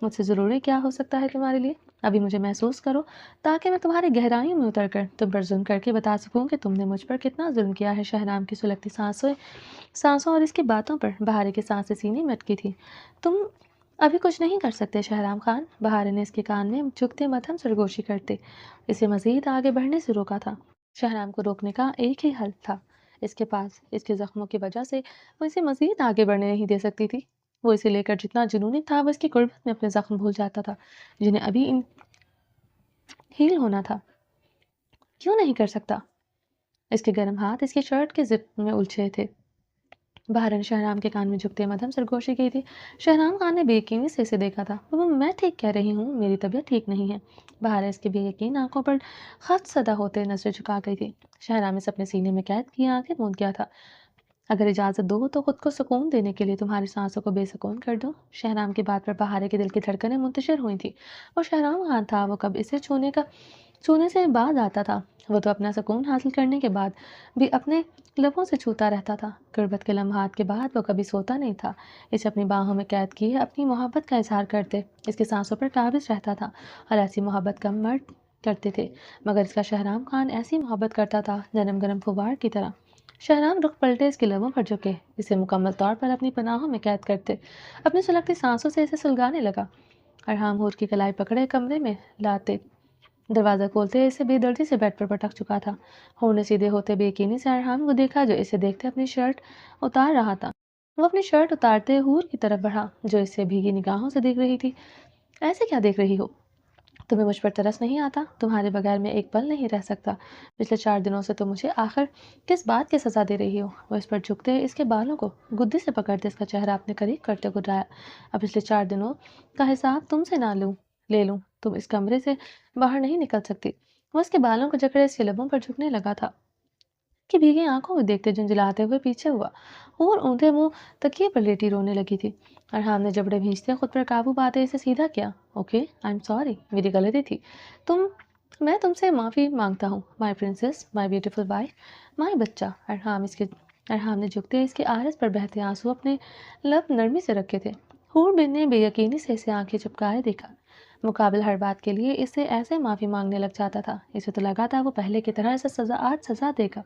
मुझसे ज़रूरी क्या हो सकता है तुम्हारे लिए। अभी मुझे महसूस करो, ताकि मैं तुम्हारी गहराइयों में उतर कर तुम पर जुल्म करके बता सकूं कि तुमने मुझ पर कितना जुल्म किया है। शहराम की सुलगती सांसों और इसकी बातों पर बहारे की सांसें सीने में अटकी थी। तुम अभी कुछ नहीं कर सकते शहराम खान, बहारे ने इसके कान में झुकते मध्यम सरगोशी करते इसे मजीद आगे बढ़ने से रोका था। शहराम को रोकने का एक ही हल था इसके पास, इसके जख्मों की वजह से वो इसे मजीद आगे बढ़ने नहीं दे सकती थी। वो इसे लेकर जितना जुनूनी था, वो इसकी गुर्बत में अपने जख्म भूल जाता था जिन्हें अभी हील होना था। क्यों नहीं कर सकता। इसके गर्म हाथ इसकी शर्ट के जिप में उलझे थे। बहर ने शहराम के कान में झुकते मध्यम सरगोशी की थी। शहराम खान ने बेयकीनी से इसे देखा था। मैं ठीक कह रही हूँ, मेरी तबीयत ठीक नहीं है। बहर इसके बेयकीन आंखों पर खत सदा होते नजरें झुका गई थी। शहराम इसे अपने सीने में कैद किए आंखें मूंद गया था। अगर इजाज़त दो तो खुद को सुकून देने के लिए तुम्हारी सांसों को बेसुकून कर दूं। शहराम की बात पर बहारे के दिल की धड़कनें मुंतशिर हुई थी। वो शहराम खान था, वो कब इसे छूने से बाज आता था। वो तो अपना सुकून हासिल करने के बाद भी अपने लबों से छूता रहता था। गुर्बत के लम्हात के बाद वो कभी सोता नहीं था। इसे अपनी बाहों में कैद किए अपनी मोहब्बत का इजहार करते इसके सांसों पर काबिज रहता था। और ऐसी मोहब्बत कम मर्द करते थे, मगर इसका शहराम खान ऐसी मोहब्बत करता था नरम गरम फुवार की तरह। शहराम रुख पलटे इसके लबों पर झुके, इसे मुकम्मल तौर पर अपनी पनाहों में कैद करते अपनी सुलगती सांसों से इसे सुलगाने लगा। अरहाम हूर की कलाई पकड़े कमरे में लाते दरवाज़ा खोलते इसे बेदर्दी से बेड पर पटक चुका था। हूर ने सीधे होते बेयकीनी से अरहाम को देखा, जो इसे देखते अपनी शर्ट उतार रहा था। वो अपनी शर्ट उतारते हूर की तरफ बढ़ा, जो इसे भीगी निगाहों से देख रही थी। ऐसे क्या देख रही हो, तुम्हें मुझ पर तरस नहीं आता। तुम्हारे बगैर मैं एक पल नहीं रह सकता। पिछले 4 दिनों से तुम मुझे आखिर किस बात की सज़ा दे रही हो। वो इस पर झुकते इसके बालों को गुद्दी से पकड़ते इसका चेहरा अपने करीब करते गुर्राया। अब पिछले 4 दिनों का हिसाब तुमसे ना ले लूं, तुम इस कमरे से बाहर नहीं निकल सकती। वो इसके बालों को जकड़े इसके लबों पर झुकने लगा था कि भीगी आंखों को देखते झुंझलाते हुए पीछे हुआ और ऊंधे मुंह तकिए पर लेटी रोने लगी थी। अरहाम ने जबड़े भींचते खुद पर काबू पाते इसे सीधा किया। ओके, आई एम सॉरी, मेरी गलती थी। तुम मैं तुमसे माफ़ी मांगता हूँ, my princess, my beautiful wife, my बच्चा। अरहाम ने झुकते इसके आरस पर बहते आंसू अपने लब नरमी से रखे थे। हूर बिन ने बेयकीनी से इसे आंखें चिपकाए देखा। मुकाबिल हर बात के लिए इससे ऐसे माफ़ी मांगने लग जाता था। इसे तो लगा था वो पहले की तरह इसे आज सज़ा देगा।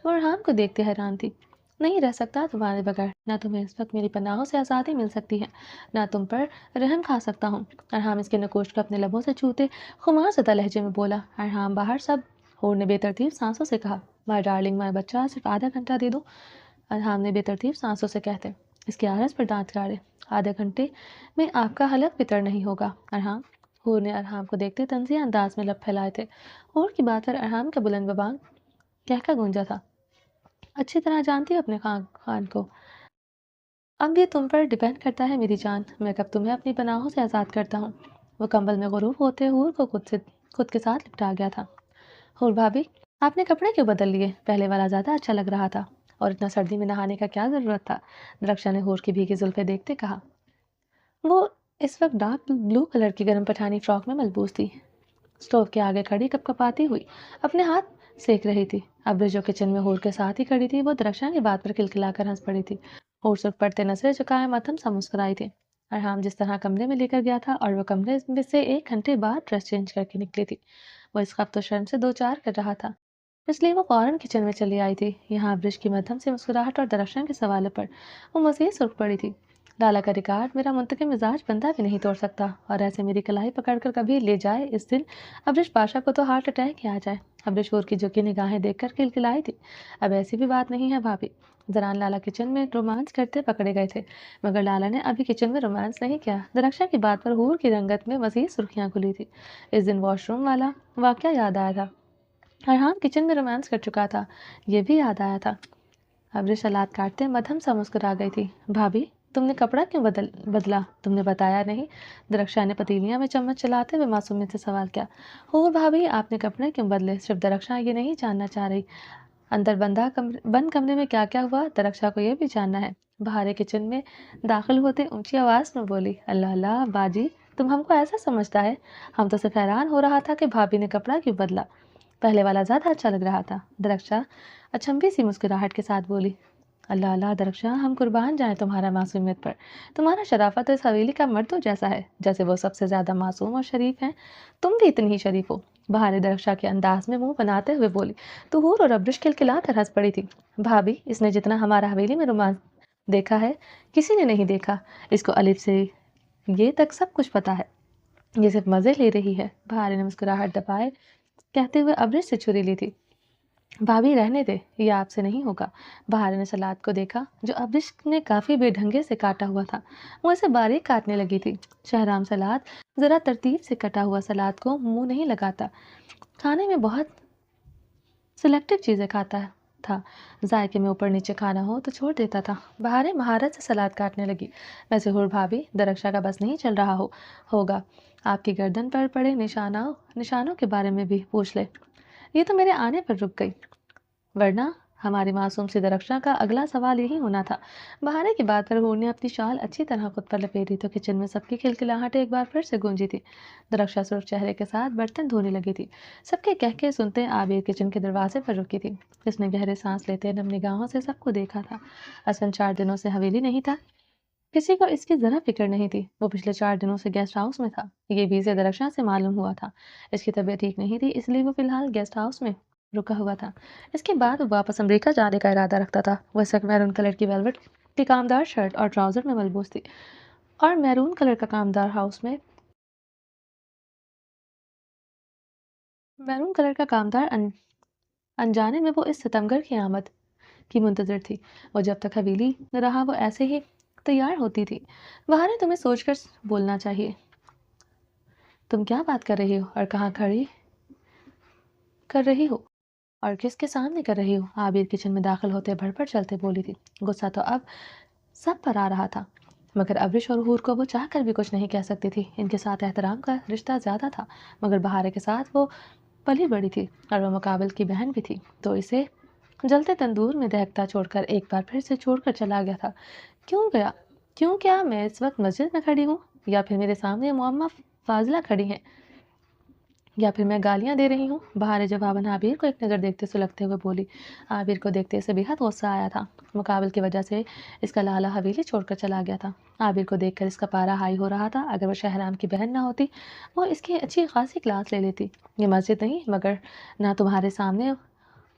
वो अरहाम को देखते हैरान थी। नहीं रह सकता तुम्हारे बगैर, ना तुम्हें इस वक्त मेरी पनाहों से आज़ादी मिल सकती है, ना तुम पर रहम खा सकता हूँ। अरहाम इसके नकोश को अपने लबों से छूते खुमार ज़दा लहजे में बोला। अरहाम बाहर सब। हूर ने बेतरतीब सांसों से कहा। माय डार्लिंग, माय बच्चा, सिर्फ आधा घंटा दे दो। अरहाम ने बेतरतीब सांसों से कहते इसके आरस पर दांत गाड़े। आधे घंटे में आपका हलक बितर नहीं होगा अरहाम। हूर ने अरहाम को देखते तंजिया अंदाज में लब फैलाए थे। हूर की बात पर अरहाम का बुलंद बबांग कहका गूंजा था। अच्छी तरह जानती हो अपने खान खान को। अब ये तुम पर डिपेंड करता है मेरी जान, मैं कब तुम्हें अपनी पनाहों से आज़ाद करता हूँ। वो कंबल में गुरूर होते हूर को खुद के साथ लिपटा गया था। हूर भाभी, आपने कपड़े क्यों बदल लिए? पहले वाला ज़्यादा अच्छा लग रहा था। और इतना सर्दी में नहाने का क्या ज़रूरत था? दरक्षा ने हूर की भीगी जुल्फे देखते कहा। वो इस वक्त डार्क ब्लू कलर की गर्म पठानी फ्रॉक में मलबूस थी, स्टोव के आगे खड़ी कपकपाती हुई अपने हाथ सेक रही थी। अब जो किचन में हूर के साथ ही खड़ी थी, वो दरक्षा की बात पर खिलखिलाकर हंस पड़ी थी। हूर सुख पड़ते नजरें झुकाए मथम सा मुस्कुराई थी। अरहाम जिस तरह कमरे में लेकर गया था और वो कमरे में से 1 घंटे बाद ड्रेस चेंज करके निकली थी, वो इस हफ्ते शर्म से 2 4 कर रहा था, इसलिए वो फौरन किचन में चली आई थी। यहाँ ब्रिज की मध्यम से मुस्कुराहट और दरख्शन के सवालों पर वो मज़ीद सुर्ख पड़ी थी। लाला का रिकॉर्ड मेरा मुंतकिम मिजाज बंदा भी नहीं तोड़ सकता, और ऐसे मेरी कलाई पकड़कर कभी ले जाए इस दिन अब्रिश पाशा को तो हार्ट अटैक ही आ जाए। अब्रिश हूर की झुकी निगाहें देखकर खिलखिलाई थी। अब ऐसी भी बात नहीं है भाभी, जरान लाला किचन में रोमांस करते पकड़े गए थे, मगर लाला ने अभी किचन में रोमांस नहीं किया। दरक्षा की बात पर हूर की रंगत में मज़ीद सुर्खियाँ खुली थी। इस दिन वॉशरूम वाला वाकया याद आया था। अरहाम किचन में रोमांस कर चुका था, ये भी याद आया था। अब्रिश सलाद काटते मध्यम सा मुस्कुरा गई थी। भाभी, तुमने कपड़ा क्यों बदला? तुमने बताया नहीं। दरक्षा ने पतीलियां में चम्मच चलाते हुए मासूमियत से सवाल किया। हो भाभी, आपने कपड़े क्यों बदले? सिर्फ दरक्षा ये नहीं जानना चाह रही अंदर बंद कमरे में क्या क्या हुआ, दरक्षा को यह भी जानना है। बाहर किचन में दाखिल होते ऊंची आवाज में बोली, अल्लाह अल्लाह बाजी, तुम हमको ऐसा समझता है? हम तो सिर्फ हैरान हो रहा था कि भाभी ने कपड़ा क्यों बदला, पहले वाला ज़्यादा अच्छा लग रहा था। दरक्षा अचंभी सी मुस्कुराहट के साथ बोली, अल्लाह अल्लाह दरक्षा, हम कुर्बान जाएं तुम्हारा मासूमियत पर। तुम्हारा शराफत तो इस हवेली का मर्दों जैसा है, जैसे वो सबसे ज़्यादा मासूम और शरीफ हैं। तुम भी इतनी ही शरीफ हो। बहारे दरक्षा के अंदाज में मुंह बनाते हुए बोली। तो हूर और अब्रिश खिलखिलाकर हंस पड़ी थी। भाभी, इसने जितना हमारा हवेली में रोमांस देखा है, किसी ने नहीं देखा। इसको अलिफ से ये तक सब कुछ पता है, ये सिर्फ मज़े ले रही है। बहारे ने मुस्कुराहट दबाए कहते हुए अब्रिश से छुरी ली थी। भाभी रहने दे, ये आपसे नहीं होगा। बहार ने सलाद को देखा जो अब्रिश ने काफ़ी बेढंगे से काटा हुआ था, वो इसे बारीक काटने लगी थी। शहराम सलाद ज़रा तरतीब से कटा हुआ सलाद को मुंह नहीं लगाता, खाने में बहुत सिलेक्टिव चीज़ें खाता था। जायके में ऊपर नीचे खाना हो तो छोड़ देता था। बहारें महारत से सलाद काटने लगी। वैसे हुर भाभी, दरक्षा का बस नहीं चल रहा होगा। आपकी गर्दन पर पड़े निशानों के बारे में भी पूछ ले। ये तो मेरे आने पर रुक गई, वरना हमारी मासूम सी दरक्षा का अगला सवाल यही होना था। बहारे की बात पर हूर ने अपनी शाल अच्छी तरह खुद पर लपेटी तो किचन में सबकी खिलखिलाहट एक बार फिर से गूंजी थी। दरक्षा सुर्ख चेहरे के साथ बर्तन धोने लगी थी। सबके कहके सुनते आबिर किचन के दरवाजे पर रुकी थी। इसने गहरे सांस लेते नम निगाहों से सबको देखा था। असन 4 दिनों से हवेली नहीं था, किसी को इसकी जरा फिक्र नहीं थी। वो पिछले 4 दिनों से गेस्ट हाउस में था, ये भी इसे दरक्षा से मालूम हुआ था। इसकी तबीयत ठीक नहीं थी, इसलिए वो फिलहाल गेस्ट हाउस में रुका हुआ था। इसके बाद वो वापस अमेरिका जाने का इरादा रखता था। वह सिर्फ मैरून कलर की वेलवेट की कामदार शर्ट और ट्राउजर में मलबूस थी, और मैरून कलर का कामदार हाउस में मैरून कलर का कामदार अनजाने में वो इस सितमगर की आमद की मुंतजर थी। वो जब तक हवेली रहा वो ऐसे ही तैयार होती थी। बहाने तुम्हें सोचकर बोलना चाहिए, तुम क्या बात कर रही हो और कहाँ खड़ी कर रही हो और किसके सामने कर रही हो? आबिर किचन में दाखिल होते भड़बड़ चलते बोली थी। गुस्सा तो अब सब पर आ रहा था, मगर अब्रिश और हूर को वो चाह कर भी कुछ नहीं कह सकती थी। इनके साथ एहतराम का रिश्ता ज़्यादा था, मगर बहारे के साथ वो पली बड़ी थी और वह मुकाबल की बहन भी थी, तो इसे जलते तंदूर में दहकता छोड़कर एक बार फिर से छोड़कर चला गया था। क्यों गया? क्यों? क्या मैं इस वक्त मस्जिद में खड़ी हूँ, या फिर मेरे सामने मुअम्मा फाजिला खड़ी हैं, या फिर मैं गालियां दे रही हूँ? बहार जवाबन आबिर को एक नज़र देखते सुलगते हुए बोली। आबिर को देखते इसे बेहद गुस्सा आया था। मुकाबल की वजह से इसका लाला हवेली छोड़कर चला गया था। आबिर को देखकर इसका पारा हाई हो रहा था। अगर वो शहराम की बहन ना होती, वो इसकी अच्छी खासी क्लास ले लेती। ये मस्जिद नहीं, मगर ना तुम्हारे सामने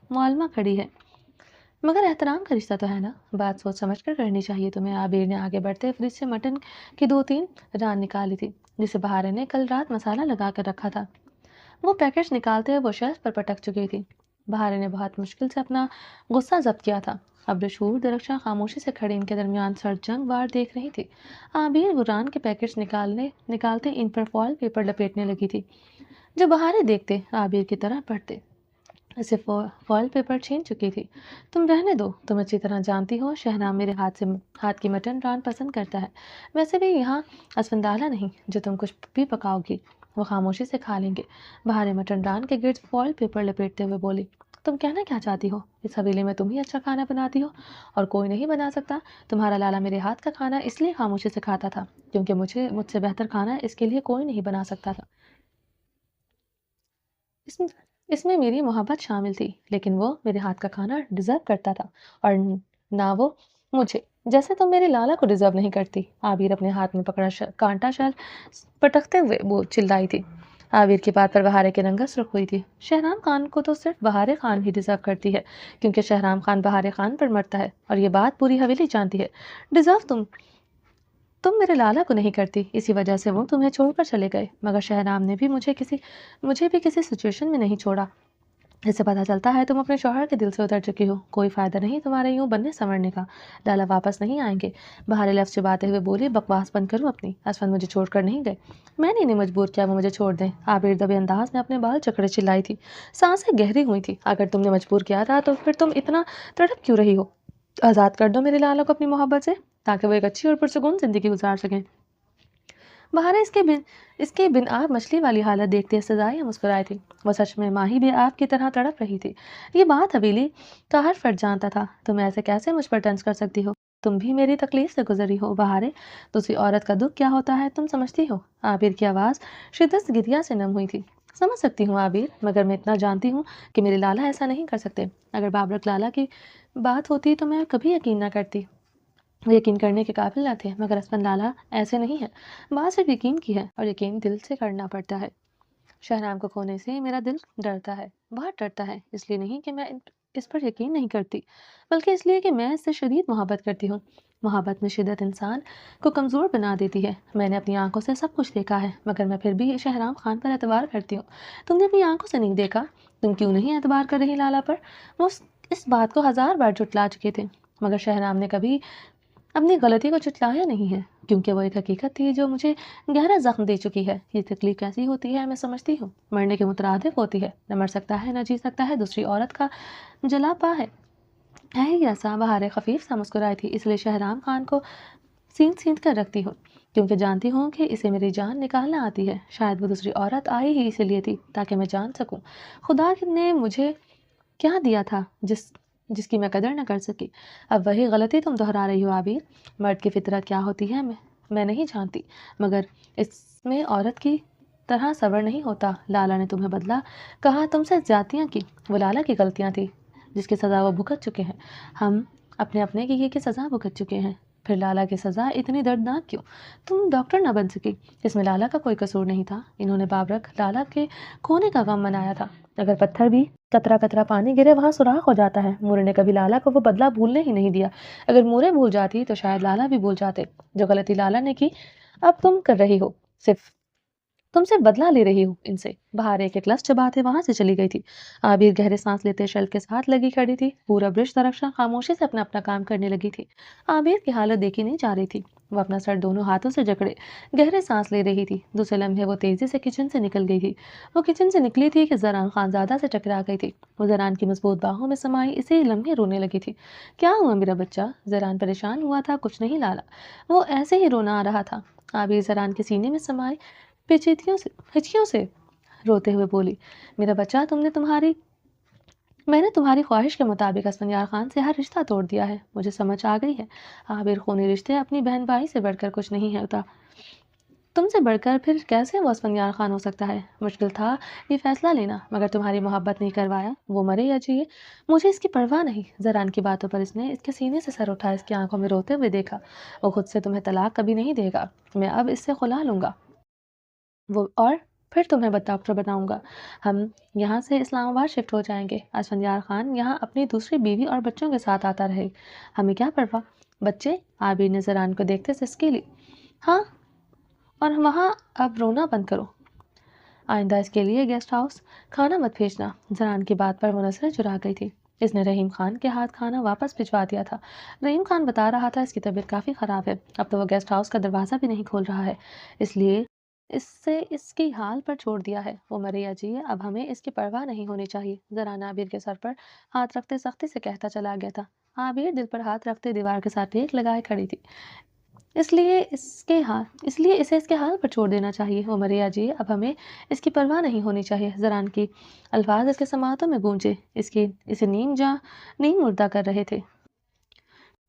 मौलमा खड़ी है, मगर एहतराम का रिश्ता तो है ना, बात सोच समझ कर करनी चाहिए तुम्हें। आबिर ने आगे बढ़ते फ्रिज से मटन की 2 3 रान निकाली थी, जिसे बहारे ने कल रात मसाला लगा कर रखा था। वो पैकेट्स निकालते हुए वो शेल्फ पर पटक चुकी थी। बहारे ने बहुत मुश्किल से अपना गुस्सा जब्त किया था। अब रशूर दरख्शां खामोशी से खड़े इनके दरमियान सरजंग वार देख रही थी। आबिर बुरान के पैकेट्स निकालते इन पर फॉयल पेपर लपेटने लगी थी, जो बहारे देखते आबिर की तरह पढ़ते। इसे फॉयल पेपर छीन चुकी थी। तुम रहने दो, तुम अच्छी तरह जानती हो शहनाम मेरे हाथ की मटन रान पसंद करता है। वैसे भी यहाँ असफंदाला नहीं जो तुम कुछ भी पकाओगी वो खामोशी से खा लेंगे। बहारे मटन रान के गिर्द फॉयल पेपर लपेटते हुए बोली, तुम कहना क्या चाहती हो? इस हवेली में तुम ही अच्छा खाना बनाती हो और कोई नहीं बना सकता। तुम्हारा लाला मेरे हाथ का खाना इसलिए खामोशी से खाता था क्योंकि मुझसे बेहतर खाना इसके लिए कोई नहीं बना सकता था। इसमें इसमें मेरी मोहब्बत शामिल थी, लेकिन वो मेरे हाथ का खाना डिज़र्व करता था और ना वो मुझे। जैसे तुम मेरे लाला को डिज़र्व नहीं करती। आबिर अपने हाथ में पकड़ा कांटा शल पटकते हुए वो चिल्लाई थी। आबिर की बात पर बहारे की रंगत सुर्ख हुई थी। शहराम खान को तो सिर्फ बहारे खान ही डिज़र्व करती है, क्योंकि शहराम खान बहारे खान पर मरता है और ये बात पूरी हवेली जानती है। डिज़र्व तुम मेरे लाला को नहीं करती, इसी वजह से वो तुम्हें छोड़कर चले गए। मगर शहनाम ने भी मुझे भी किसी सिचुएशन में नहीं छोड़ा। इससे पता चलता है तुम अपने शौहर के दिल से उतर चुकी हो। कोई फायदा नहीं तुम्हारे यूं बनने संवरने का। लाला वापस नहीं आएंगे। बहारे लफ्ज चुबाते हुए बोली, बकवास बंद करो अपनी। असफन मुझे छोड़कर नहीं गए, मैंने इन्हें मजबूर किया वो मुझे छोड़ दें। आबिर दबे अंदाज में अपने बाल चकड़े चिल्लाई थी। सांसें गहरी हुई थी। अगर तुमने मजबूर किया था तो फिर तुम इतना तड़प क्यों रही हो? आज़ाद कर दो मेरे लाला को अपनी मोहब्बत से, ताकि वो एक अच्छी और पुरसुकून जिंदगी गुजार सकें। बहारा इसके बिन आग मछली वाली हालत देखते सजाए मुस्कुराए थी। वो सच में माही भी आग की तरह तड़प रही थी। ये बात हवेली का हर फर्द जानता था। तुम ऐसे कैसे मुझ पर तंज कर सकती हो? तुम भी मेरी तकलीफ से गुजरी हो बहारे। दूसरी औरत का दुख क्या होता है तुम समझती हो? आबिर की आवाज़ शिद्दत से गिरिया से नम हुई थी। समझ सकती हूँ आबिर, मगर मैं इतना जानती हूँ कि मेरे लाला ऐसा नहीं कर सकते। अगर बाबरक लाला की बात होती तो मैं कभी यकीन न करती। वो यकीन करने के काबिल न थे, मगर असफन लाला ऐसे नहीं है। बात सिर्फ यकीन की है और यकीन दिल से करना पड़ता है। शहनाम को खोने से मेरा दिल डरता है, बहुत डरता है। इसलिए नहीं कि मैं इस पर यकीन नहीं करती, बल्कि इसलिए कि मैं इससे शदीद मोहब्बत करती हूँ। मोहब्बत में शिद्दत इंसान को कमज़ोर बना देती है। मैंने अपनी आंखों से सब कुछ देखा है, मगर मैं फिर भी शहराम खान पर एतबार करती हूँ। तुमने अपनी आंखों से नहीं देखा, तुम क्यों नहीं एतबार कर रही लाला पर? वो इस बात को 1000 बार जुटला चुके थे, मगर शहनाम ने कभी अपनी गलती को चुटलाया नहीं है, क्योंकि वो एक हकीकत थी जो मुझे गहरा जख्म दे चुकी है। ये तकलीफ कैसी होती है मैं समझती हूँ। मरने के मुतरादिफ होती है। न मर सकता है न जी सकता है, दूसरी औरत का जलापा है ही ऐसा। बहारे खफीफ सा मुस्कुराई थी। इसलिए शहराम खान को सींध कर रखती हूँ, क्योंकि जानती हूँ कि इसे मेरी जान निकालना आती है। शायद वो दूसरी औरत आई ही इसीलिए थी, ताकि मैं जान सकूँ खुदा ने मुझे क्या दिया था जिसकी मैं कदर न कर सकी। अब वही गलती तुम दोहरा रही हो आबिर। मर्द की फितरत क्या होती है मैं नहीं जानती, मगर इसमें औरत की तरह सब्र नहीं होता। लाला ने तुम्हें बदला कहा, तुमसे ज्यादतियाँ की। वो लाला की गलतियाँ थी जिसकी सज़ा वो भुगत चुके हैं। हम अपने अपने की सज़ा भुगत चुके हैं। फिर लाला की सज़ा इतनी दर्दनाक क्यों? तुम डॉक्टर न बन सकी, इसमें लाला का कोई कसूर नहीं था। इन्होंने बाबरक लाला के खोने का गम मनाया था। अगर पत्थर भी कतरा कतरा पानी गिरे वहाँ सुराख हो जाता है। मूरे ने कभी लाला को वो बदला भूलने ही नहीं दिया। अगर मूरे भूल जाती तो शायद लाला भी भूल जाते। जो गलती लाला ने की अब तुम कर रही हो, तुमसे बदला ले रही हूँ इनसे। बाहर एक एक लफ्ज़ चबाते वहां से चली गई थी। आबिर गहरे सांस लेते शेल्फ के साथ लगी खड़ी थी। पूरा ब्रिज दरख्शां खामोशी से अपना अपना काम करने लगी थी। आबिर की हालत देखी नहीं जा रही थी। वो अपना सर दोनों हाथों से जकड़े गहरे सांस ले रही थी। दूसरे लम्हे वो तेजी से किचन से निकल गई थी। वो किचन से निकली थी कि जरान खानजादा से टकरा गई थी। वो जरान की मजबूत बाहों में समाई इसी लम्हे रोने लगी थी। क्या हुआ मेरा बच्चा? जरान परेशान हुआ था। कुछ नहीं लाला, वो ऐसे ही रोना आ रहा था। आबिर जरान के सीने में समाये हिचकियों से रोते हुए बोली, मेरा बच्चा मैंने तुम्हारी ख्वाहिश के मुताबिक असफंयार खान से हर रिश्ता तोड़ दिया है। मुझे समझ आ गई है आबिर, खूनी रिश्ते अपनी बहन भाई से बढ़कर कुछ नहीं होता। तुमसे बढ़कर फिर कैसे वो असफंयार खान हो सकता है? मुश्किल था ये फैसला लेना, मगर तुम्हारी मोहब्बत नहीं करवाया। वो मरे या जिए मुझे इसकी परवाह नहीं। जरान की बातों पर इसने इसके सीने से सर उठा, इसकी आंखों में रोते हुए देखा। वो खुद से तुम्हें तलाक कभी नहीं देगा। मैं अब इससे खुला लूंगा वो, और फिर तुम्हें डॉक्टर बनाऊंगा। हम यहाँ से इस्लामाबाद शिफ्ट हो जाएंगे। असफंयार खान यहाँ अपनी दूसरी बीवी और बच्चों के साथ आता रहे। हमें क्या परवाह? बच्चे, आबिर ने जरान को देखते सिसकी ली। हाँ, और वहाँ अब रोना बंद करो। आइंदा इसके लिए गेस्ट हाउस खाना मत भेजना। जरान की बात पर वो नजरें चुरा गई थी। اس نے رحیم خان کے ہاتھ کھانا واپس بھجوا دیا تھا۔ رحیم خان بتا رہا تھا اس کی طبیعت کافی خراب ہے، اب تو وہ گیسٹ ہاؤس کا دروازہ بھی نہیں کھول رہا ہے، اس لیے اس سے اس کی حال پر چھوڑ دیا ہے۔ وہ مرے یا جیے اب ہمیں اس کی پرواہ نہیں ہونی چاہیے، ذرا عابر کے سر پر ہاتھ رکھتے سختی سے کہتا چلا گیا تھا۔ عابر دل پر ہاتھ رکھتے دیوار کے ساتھ ٹیک لگائے کھڑی تھی۔ اس لیے اسے اس کے حال پر چھوڑ دینا چاہیے، وہ مرے یا جیے اب ہمیں اس کی پرواہ نہیں ہونی چاہیے۔ زران کی الفاظ اس کے سماعتوں میں گونجے، اسے نیم مردہ کر رہے تھے۔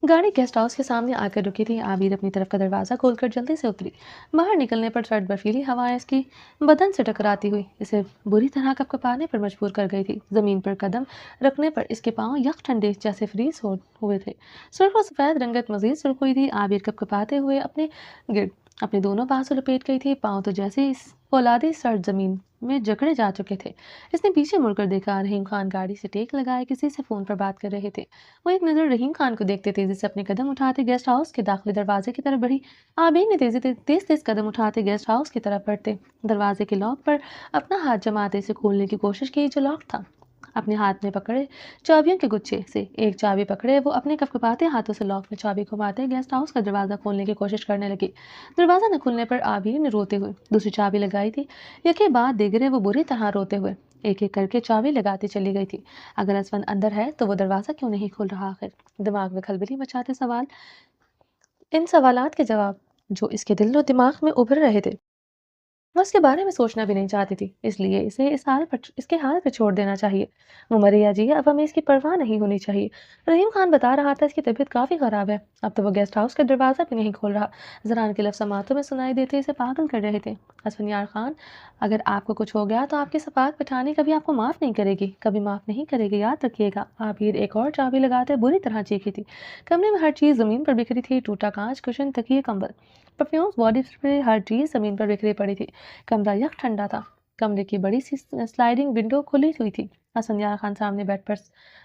گاڑی گیسٹ ہاؤس کے سامنے آ کر رکی تھی۔ عابر اپنی طرف کا دروازہ کھول کر جلدی سے اتری۔ باہر نکلنے پر سرد برفیلی ہوائیں اس کی بدن سے ٹکراتی ہوئی اسے بری طرح کپکپانے پر مجبور کر گئی تھی۔ زمین پر قدم رکھنے پر اس کے پاؤں یک ٹھنڈے جیسے فریز ہوئے تھے۔ سرخ و سفید رنگت مزید سرخ ہوئی تھی۔ عابر کپکپاتے ہوئے اپنے گرد اپنے دونوں بازو لپیٹ گئی تھی، پاؤں تو جیسے اس فولادی سرد زمین میں جکڑے جا چکے تھے۔ اس نے پیچھے مڑ کر دیکھا، رحیم خان گاڑی سے ٹیک لگائے کسی سے فون پر بات کر رہے تھے۔ وہ ایک نظر رحیم خان کو دیکھتے تیزی سے اپنے قدم اٹھاتے گیسٹ ہاؤس کے داخلی دروازے کی طرف بڑھی۔ عابر نے تیز قدم اٹھاتے گیسٹ ہاؤس کی طرف بڑھتے دروازے کے لاک پر اپنا ہاتھ جماتے اسے کھولنے کی کوشش کی جو لاک تھا۔ اپنے ہاتھ میں پکڑے چابیوں کے گچھے سے ایک چابی پکڑے وہ اپنے کپکپاتے ہاتھوں سے لاک میں چابی گھماتے گیسٹ ہاؤس کا دروازہ کھولنے کی کوشش کرنے لگی۔ دروازہ نہ کھلنے پر عابر نے روتے ہوئے دوسری چابی لگائی تھی۔ یکے بعد دیگرے وہ بری طرح روتے ہوئے ایک ایک کر کے چابی لگاتی چلی گئی تھی۔ اگر اسفند اندر ہے تو وہ دروازہ کیوں نہیں کھول رہا آخر؟ دماغ میں کھلبلی مچاتے ان سوالات کے جواب جو اس کے دل و دماغ میں ابھر رہے تھے، وہ اس کے بارے میں سوچنا بھی نہیں چاہتی تھی، اس لیے اسے اس کے حال پر چھوڑ دینا چاہیے۔ وہ مرے یا جیے اب ہمیں اس کی پرواہ نہیں ہونی چاہیے۔ رحیم خان بتا رہا تھا اس کی طبیعت کافی خراب ہے، اب تو وہ گیسٹ ہاؤس کا دروازہ بھی نہیں کھول رہا۔ زران کے لفظ سماعتوں میں سنائی دیتے اسے پاگل کر رہے تھے۔ اسفندیار خان، اگر آپ کو کچھ ہو گیا تو آپ کی صفاق پٹھانی کبھی آپ کو معاف نہیں کرے گی، کبھی معاف نہیں کرے گی، یاد رکھیے گا۔ عابر ایک اور چابی لگاتے بری طرح چیخی تھی۔ کمرے میں ہر چیز زمین پر بکھری تھی، ٹوٹا کانچ، کشن، تکیے، کمبل، پرفیومز، باڈی اسپرے، ہر چیز زمین پر بکھری پڑی تھی۔ کمرہ یک ٹھنڈا تھا۔ کمرے کی بڑی سی سلائڈنگ ونڈو کھلی ہوئی تھی۔ اسفندیار خان سامنے بیڈ پر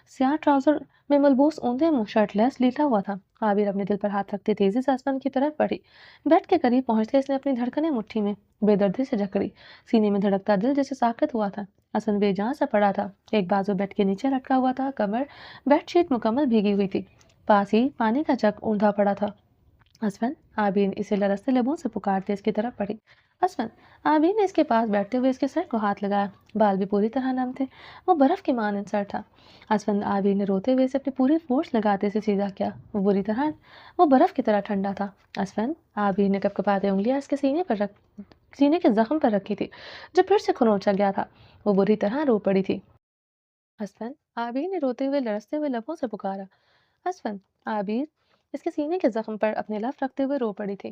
سیاہ ٹراؤزر میں ملبوس اوندھے منہ شرٹ لیس لیٹا ہوا تھا۔ عابر اپنے دل پر ہاتھ رکھتے تیزی سے اسفند کی طرف بڑھی۔ بیڈ کے قریب پہنچتے اس نے اپنی دھڑکنیں مٹھی میں بے دردی سے جکڑی، سینے میں دھڑکتا دل جیسے ساکت ہوا تھا۔ اسفند بے جان سا پڑا تھا، ایک بازو بیڈ کے نیچے لٹکا ہوا تھا، کمر بیڈ شیٹ مکمل بھیگی ہوئی تھی، پاس ہی پانی کا جگ اوندا پڑا تھا۔ اسفند، عابر نے اسے لرزتے لبوں سے پکارتے اس کی طرف بڑھی۔ اسفند، عابر نے اس کے پاس بیٹھتے ہوئے اس کے سر کو ہاتھ لگایا، بال بھی پوری طرح نم تھے، وہ برف کی مانند سر تھا۔ اسفند، عابر نے روتے ہوئے اسے اپنی پوری فورس لگاتے اسے سیدھا کیا، وہ برف کی طرح ٹھنڈا تھا۔ اسفند، عابر نے کپکپاتے انگلیاں اس کے سینے کے زخم پر رکھی تھی جو پھر سے کھنوچا گیا تھا، وہ بری طرح رو پڑی تھی۔ اسفند، عابر نے روتے ہوئے لرزتے ہوئے لبوں سے پکارا۔ اسفند، عابر اس کے سینے کے زخم پر اپنے لب رکھتے ہوئے رو پڑی تھی۔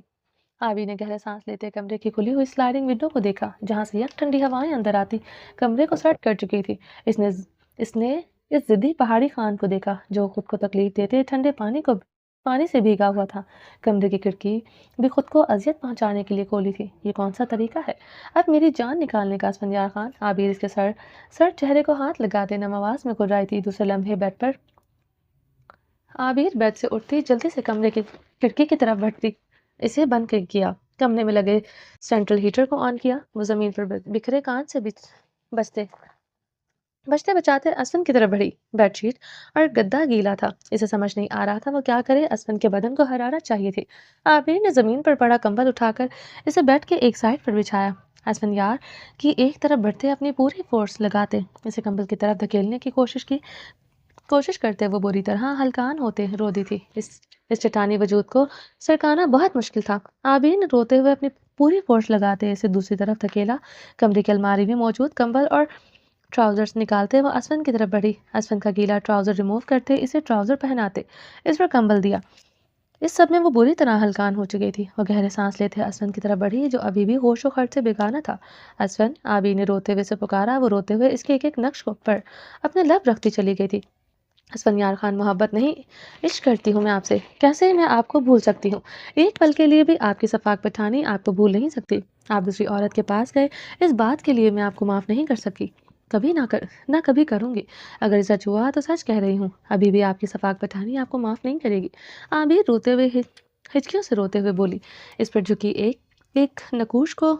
عابر نے گہرے سانس لیتے کمرے کی کھلی ہوئی سلائڈنگ ونڈو کو دیکھا جہاں سے یک ٹھنڈی ہوائیں اندر آتی کمرے کو سرد کر چکی تھی۔ اس نے اس ضدی پہاڑی خان کو دیکھا جو خود کو تکلیف دیتے ٹھنڈے پانی سے بھیگا ہوا تھا۔ کمرے کی کھڑکی بھی خود کو اذیت پہنچانے کے لیے کھولی تھی۔ یہ کون سا طریقہ ہے اب میری جان نکالنے کا؟ اسفندیار خان، عابر اس کے سر چہرے کو ہاتھ لگاتے نم آواز میں کر رہی تھی۔ دوسرے لمحے عابر بیڈ سے اٹھتی جلدی سے کمرے کی کھڑکی کی طرف بڑھتی، اسے بند کیا، کمرے میں لگے سینٹرل ہیٹر کو آن کیا۔ وہ زمین پر بکھرے کانچ سے بچتے بچاتے اسفند کی طرف بڑھی۔ بیڈ شیٹ اور گدا گیلا تھا، اسے سمجھ نہیں آ رہا تھا وہ کیا کرے۔ اسفند کے بدن کو حرارت چاہیے تھی۔ عابر نے زمین پر پڑا کمبل اٹھا کر اسے بیڈ کے ایک سائڈ پر بچھایا۔ اسفندیار کی ایک طرف بڑھتے اپنی پوری فورس لگاتے اسے کمبل کی طرف دھکیلنے کی کوشش کرتے وہ بری طرح ہلکان ہوتے رو دی تھی۔ اس چٹانی وجود کو سرکانا بہت مشکل تھا۔ عابر نے روتے ہوئے اپنی پوری فورس لگاتے اسے دوسری طرف دھکیلا۔ کمرے کی الماری میں موجود کمبل اور ٹراؤزرز نکالتے وہ اسفند کی طرف بڑھی۔ اسفند کا گیلا ٹراؤزر ریموو کرتے اسے ٹراؤزر پہناتے اس پر کمبل دیا۔ اس سب میں وہ بری طرح ہلکان ہو چکی تھی۔ وہ گہرے سانس لیتے اسفند کی طرف بڑھی جو ابھی بھی ہوش و خرد سے بیگانہ تھا۔ اسفند، عابر نے روتے ہوئے سے پکارا۔ وہ روتے ہوئے اس کے ایک ایک نقش پر اپنے لب رکھتی چلی گئی تھی۔ اسفندیار خان، محبت نہیں، عشق کرتی ہوں میں آپ سے، کیسے میں آپ کو بھول سکتی ہوں؟ ایک پل کے لیے بھی آپ کی صفاق پٹھانی آپ کو بھول نہیں سکتی۔ آپ دوسری عورت کے پاس گئے، اس بات کے لیے میں آپ کو معاف نہیں کر سکی، کبھی نہ کبھی کروں گی۔ اگر سچ ہوا تو سچ کہہ رہی ہوں، ابھی بھی آپ کی صفاق پٹھانی آپ کو معاف نہیں کرے گی۔ عابر روتے ہوئے ہچکیوں سے روتے ہوئے بولی، اس پر جھکی ایک نقوش کو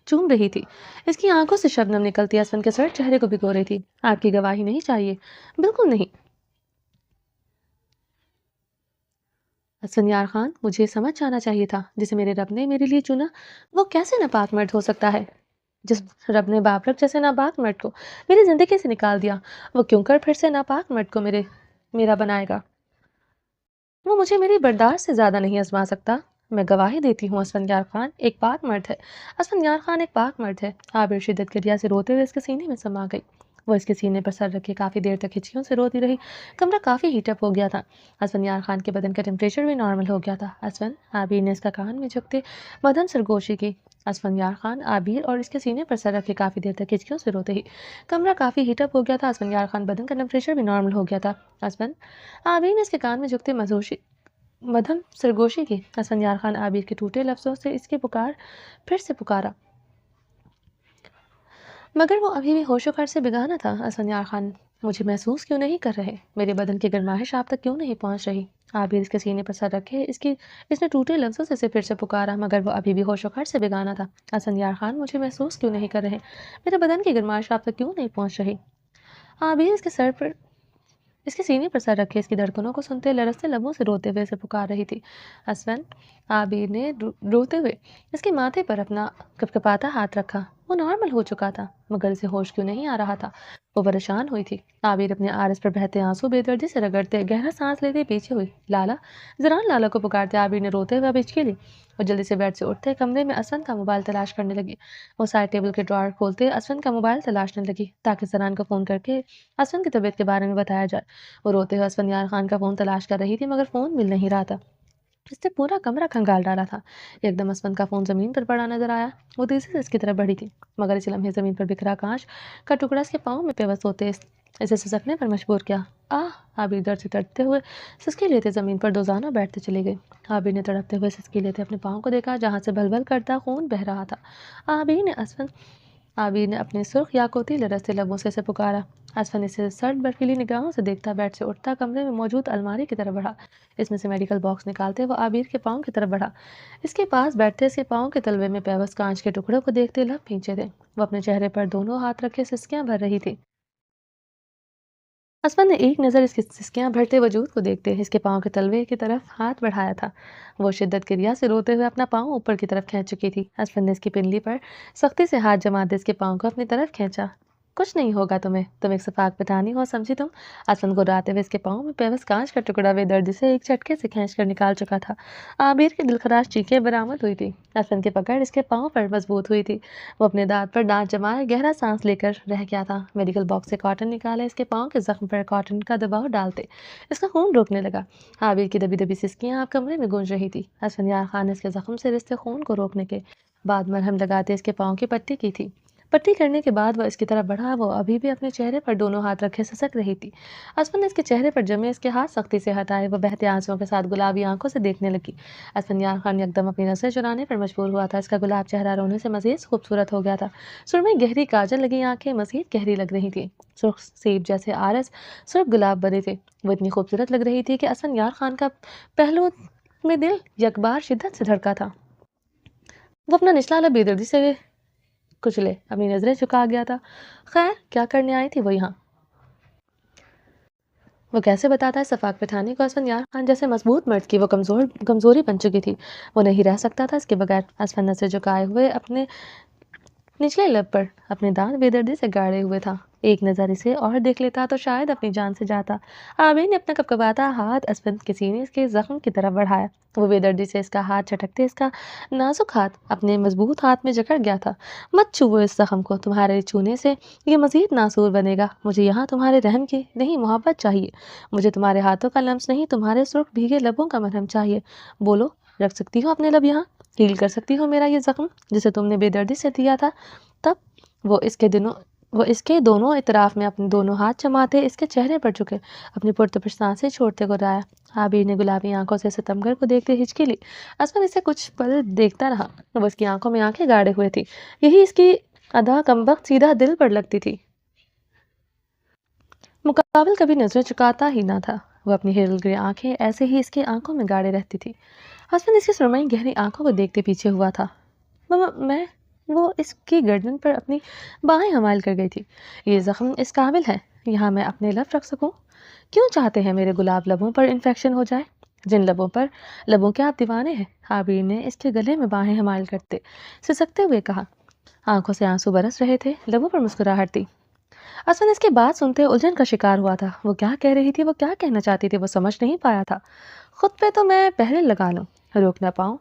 चूम रही थी। इसकी आंखों से शबनम निकलती असफन के सर चेहरे को भिगो रही थी। आपकी गवाही नहीं चाहिए। बिल्कुल नहीं। असफन यार खान, मुझे समझ जाना चाहिए था जिसे मेरे रब ने मेरे लिए चुना वो कैसे नापाक मर्द हो सकता है। जिस रब ने बाबरक जैसे नापाक मर्द को मेरी जिंदगी से निकाल दिया, वो क्यों कर फिर से नापाक मर्द को मेरा बनाएगा। वो मुझे मेरी बर्दाश्त से ज्यादा नहीं आजमा सकता। मैं गवाही देती हूँ, असफंयार खान एक पाक मर्द है। असफंयार खान एक पाक मर्द है। आबिर शिद्दत के रिया से रोते हुए इसके सीने में समा गई। वो इसके सीने पर सर रखे काफ़ी देर तक हिचकियों से रोती रही। कमरा काफ़ी हीटअप हो गया था। असफंयार खान के बदन का टेम्परेचर भी नॉर्मल हो गया था। असफन, आबिर ने इसका कान में झुकते मदन सरगोशी की। असफंयार खान, आबिर और इसके सीने पर सर रखे काफ़ी देर तक हिचकियों से रोते ही कमरा काफ़ी हीटअप हो गया था। असफंयार खान बदन का टेम्परेचर भी नॉर्मल हो गया था। असफन, आबिर ने इसके कान में झुकते मधम सरगोशी की। असफंयार खान आबिर के टूटे लफ्जों से इसकी पुकार फिर से पुकारा, मगर वो अभी भी होशोकार से बेगाना था। असफंयार खान, मुझे महसूस क्यों नहीं कर रहे? मेरे बदन की गर्माहट आप तक क्यों नहीं पहुंच रही? आबिर इसके सीने पर सर रखे इसने टूटे लफ्जों से इसे फिर से पुकारा, मगर वो अभी भी होशोकार से बेगाना था। असफंयार खान, मुझे महसूस क्यों नहीं कर रहे? मेरे बदन की गर्माहट आप तक क्यों नहीं पहुंच रही? आबिर इसके सीने पर सर रखे इसकी धड़कनों को सुनते लरसते लबों से रोते हुए इसे पुकार रही थी। असफन, आबिर ने रोते हुए इसके माथे पर अपना कपकपाता हाथ रखा। वो नॉर्मल हो चुका था, मगर इसे होश क्यों नहीं आ रहा था? वो परेशान हुई थी। आबिर अपने आरस पर बहते आंसू बेदर्दी से रगड़ते गहरा सांस लेते पीछे हुई। लाला, जरान लाला को पुकारते आबिर ने रोते हुए अब हिचकी ली। वो जल्दी से बेड से उठते कमरे में असफन का मोबाइल तलाश करने लगी। वो साइड टेबल के ड्रॉअर खोलते असफन का मोबाइल तलाशने लगी ताकि जरान को फ़ोन करके असफन की तबीयत के बारे में बताया जाए। वो रोते हुए असफंयार खान का फ़ोन तलाश कर रही थी, मगर फ़ोन मिल नहीं रहा था। इसने पूरा कमरा खंगाल डाला था। एकदम असफन का फ़ोन ज़मीन पर पड़ा नजर आया। वो तेज़ी से इसकी तरफ बढ़ी थी, मगर इस लम्हे ज़मीन पर बिखरा कांच का टुकड़ा इसके पाँव में पेवस्त होते इसे सिसकने पर मजबूर किया। आबिर दर्द से तड़पते हुए सिसकी लेते ज़मीन पर दोजाना बैठते चले गए। आबिर ने तड़पते हुए सिसकी लेते अपने पाँव को देखा, जहाँ से भल भल करता खून बह रहा था। आबिर ने अपने सुर्ख याकूती लरसते लबों से इसे पुकारा। असफन इसे सर्द बर्फीली निगाहों से देखता बेड से उठता कमरे में मौजूद अलमारी की तरफ बढ़ा। इसमें से मेडिकल बॉक्स निकालते वो आबिर के पाँव की तरफ बढ़ा। इसके पास बैठते इसके पाँव के तलवे में पेवस्त कांच के टुकड़ों को देखते लब खींचे थे। वो अपने चेहरे पर दोनों हाथ रखे सिसकियां भर रही थी। असफन ने एक नज़र इसकी सिसकियां भरते वजूद को देखते इसके पाँव के तलवे की तरफ हाथ बढ़ाया था। वो शिद्दत की रिया से रोते हुए अपना पाँव ऊपर की तरफ खींच चुकी थी। असफन ने इसकी पिंडली पर सख्ती से हाथ जमाते इसके पाँव को अपनी तरफ खींचा। कुछ नहीं होगा तुम्हें, तुम एक सफाक पठानी हो, समझी तुम? असफन गुर्राते हुए इसके पाँव में पेवस कांच का टुकड़ा वे दर्द से एक झटके से खींच कर निकाल चुका था। आबिर की दिलखराश चीखें बरामद हुई थी। असफन की पकड़ इसके पाँव पर मजबूत हुई थी। वो अपने दांत पर दांत जमाए गहरा सांस लेकर रह गया था। मेडिकल बॉक्स से कॉटन निकाले इसके पाँव के जख्म पर कॉटन का दबाव डालते इसका खून रोकने लगा। आबिर की दबी दबी सिसकियां आप कमरे में गूंज रही थी। असफन यार खान ने इसके जख्म से रिश्ते खून को रोकने के बाद मरहम लगाते इसके पाँव की पट्टी की थी। पट्टी करने के बाद वह इसकी तरफ बढ़ा। वो अभी भी अपने चेहरे पर दोनों हाथ रखे ससक रही थी। असफन ने इसके चेहरे पर जमे इसके हाथ सख्ती से हटाए। वो बहते आंसुओं के साथ गुलाबी आंखों से देखने लगी। असफन यार खान एकदम अपनी नजर चुराने पर मजबूर हुआ था। इसका गुलाब चेहरा रोने से मजीद खूबसूरत हो गया था। सुरमई गहरी काजल लगी आंखें मजीद गहरी लग रही थी। सुर्ख सेब जैसे आरस सुर्ख गुलाब बने थे। वो इतनी खूबसूरत लग रही थी कि असफन यार खान का पहलू में दिल यकबार शिद्दत से धड़का था। वो अपना निचला लब बेदर्दी से कुचले अपनी नजरें झुका गया था। खैर, क्या करने आई थी वो यहाँ? वो कैसे बताता है सफाक पठानी को असफन यार खान जैसे मजबूत मर्द की वो कमजोरी बन चुकी थी। वो नहीं रह सकता था इसके बगैर। असफन नजरें झुकाए हुए अपने निचले लब पर अपने दांत बेदर्दी से गाड़े हुए था। एक नज़र इसे और देख लेता तो शायद अपनी जान से जाता। आबिर ने अपना कपकपाता हाथ असफन के सीने के जख्म की तरफ बढ़ाया। वो बेदर्दी से इसका हाथ झटकते इसका नाजुक हाथ अपने मजबूत हाथ में जकड़ गया था। मत छुओ इस जख्म को, तुम्हारे छूने से ये मजीद नासूर बनेगा। मुझे यहाँ तुम्हारे रहम की नहीं मोहब्बत चाहिए। मुझे तुम्हारे हाथों का लम्स नहीं, तुम्हारे सुर्ख भीगे लबों का मरहम चाहिए। बोलो, रख सकती हो अपने लब यहाँ? हील कर सकती हो मेरा ये जख्म जिसे तुमने बेदर्दी से दिया था तब? वो इसके दोनों इतराफ में अपने दोनों हाथ जमाते इसके चेहरे पर झुके अपनी पुरतपुर सांसें छोड़ते गुर्राया। आबिर ने गुलाबी आंखों से सितमगर को देखते हिचकी ली। असफन इसे कुछ पल देखता रहा। वो इसकी आंखों में आंखें गाड़े हुए थी। यही इसकी अदा कमबख्त सीधा दिल पर लगती थी। मुकाबिल कभी नजरें चुकाता ही ना था। वो अपनी हिरल गई आंखें ऐसे ही इसकी आंखों में गाड़े रहती थी। असफन इसकी सुरमई गहरी आंखों को देखते पीछे हुआ था। मैं وہ اس کی گردن پر اپنی باہیں حمال کر گئی تھی۔ یہ زخم اس قابل ہے یہاں میں اپنے لب رکھ سکوں؟ کیوں چاہتے ہیں میرے گلاب لبوں پر انفیکشن ہو جائے؟ جن لبوں کے آپ دیوانے ہیں، عابر نے اس کے گلے میں باہیں حمال کرتے سسکتے ہوئے کہا۔ آنکھوں سے آنسو برس رہے تھے، لبوں پر مسکراہٹ تھی۔ اسفن اس کی بات سنتے الجھن کا شکار ہوا تھا۔ وہ کیا کہہ رہی تھی، وہ کیا کہنا چاہتی تھی، وہ سمجھ نہیں پایا تھا۔ خود پہ تو میں پہلے لگا لوں، روک نہ پاؤں،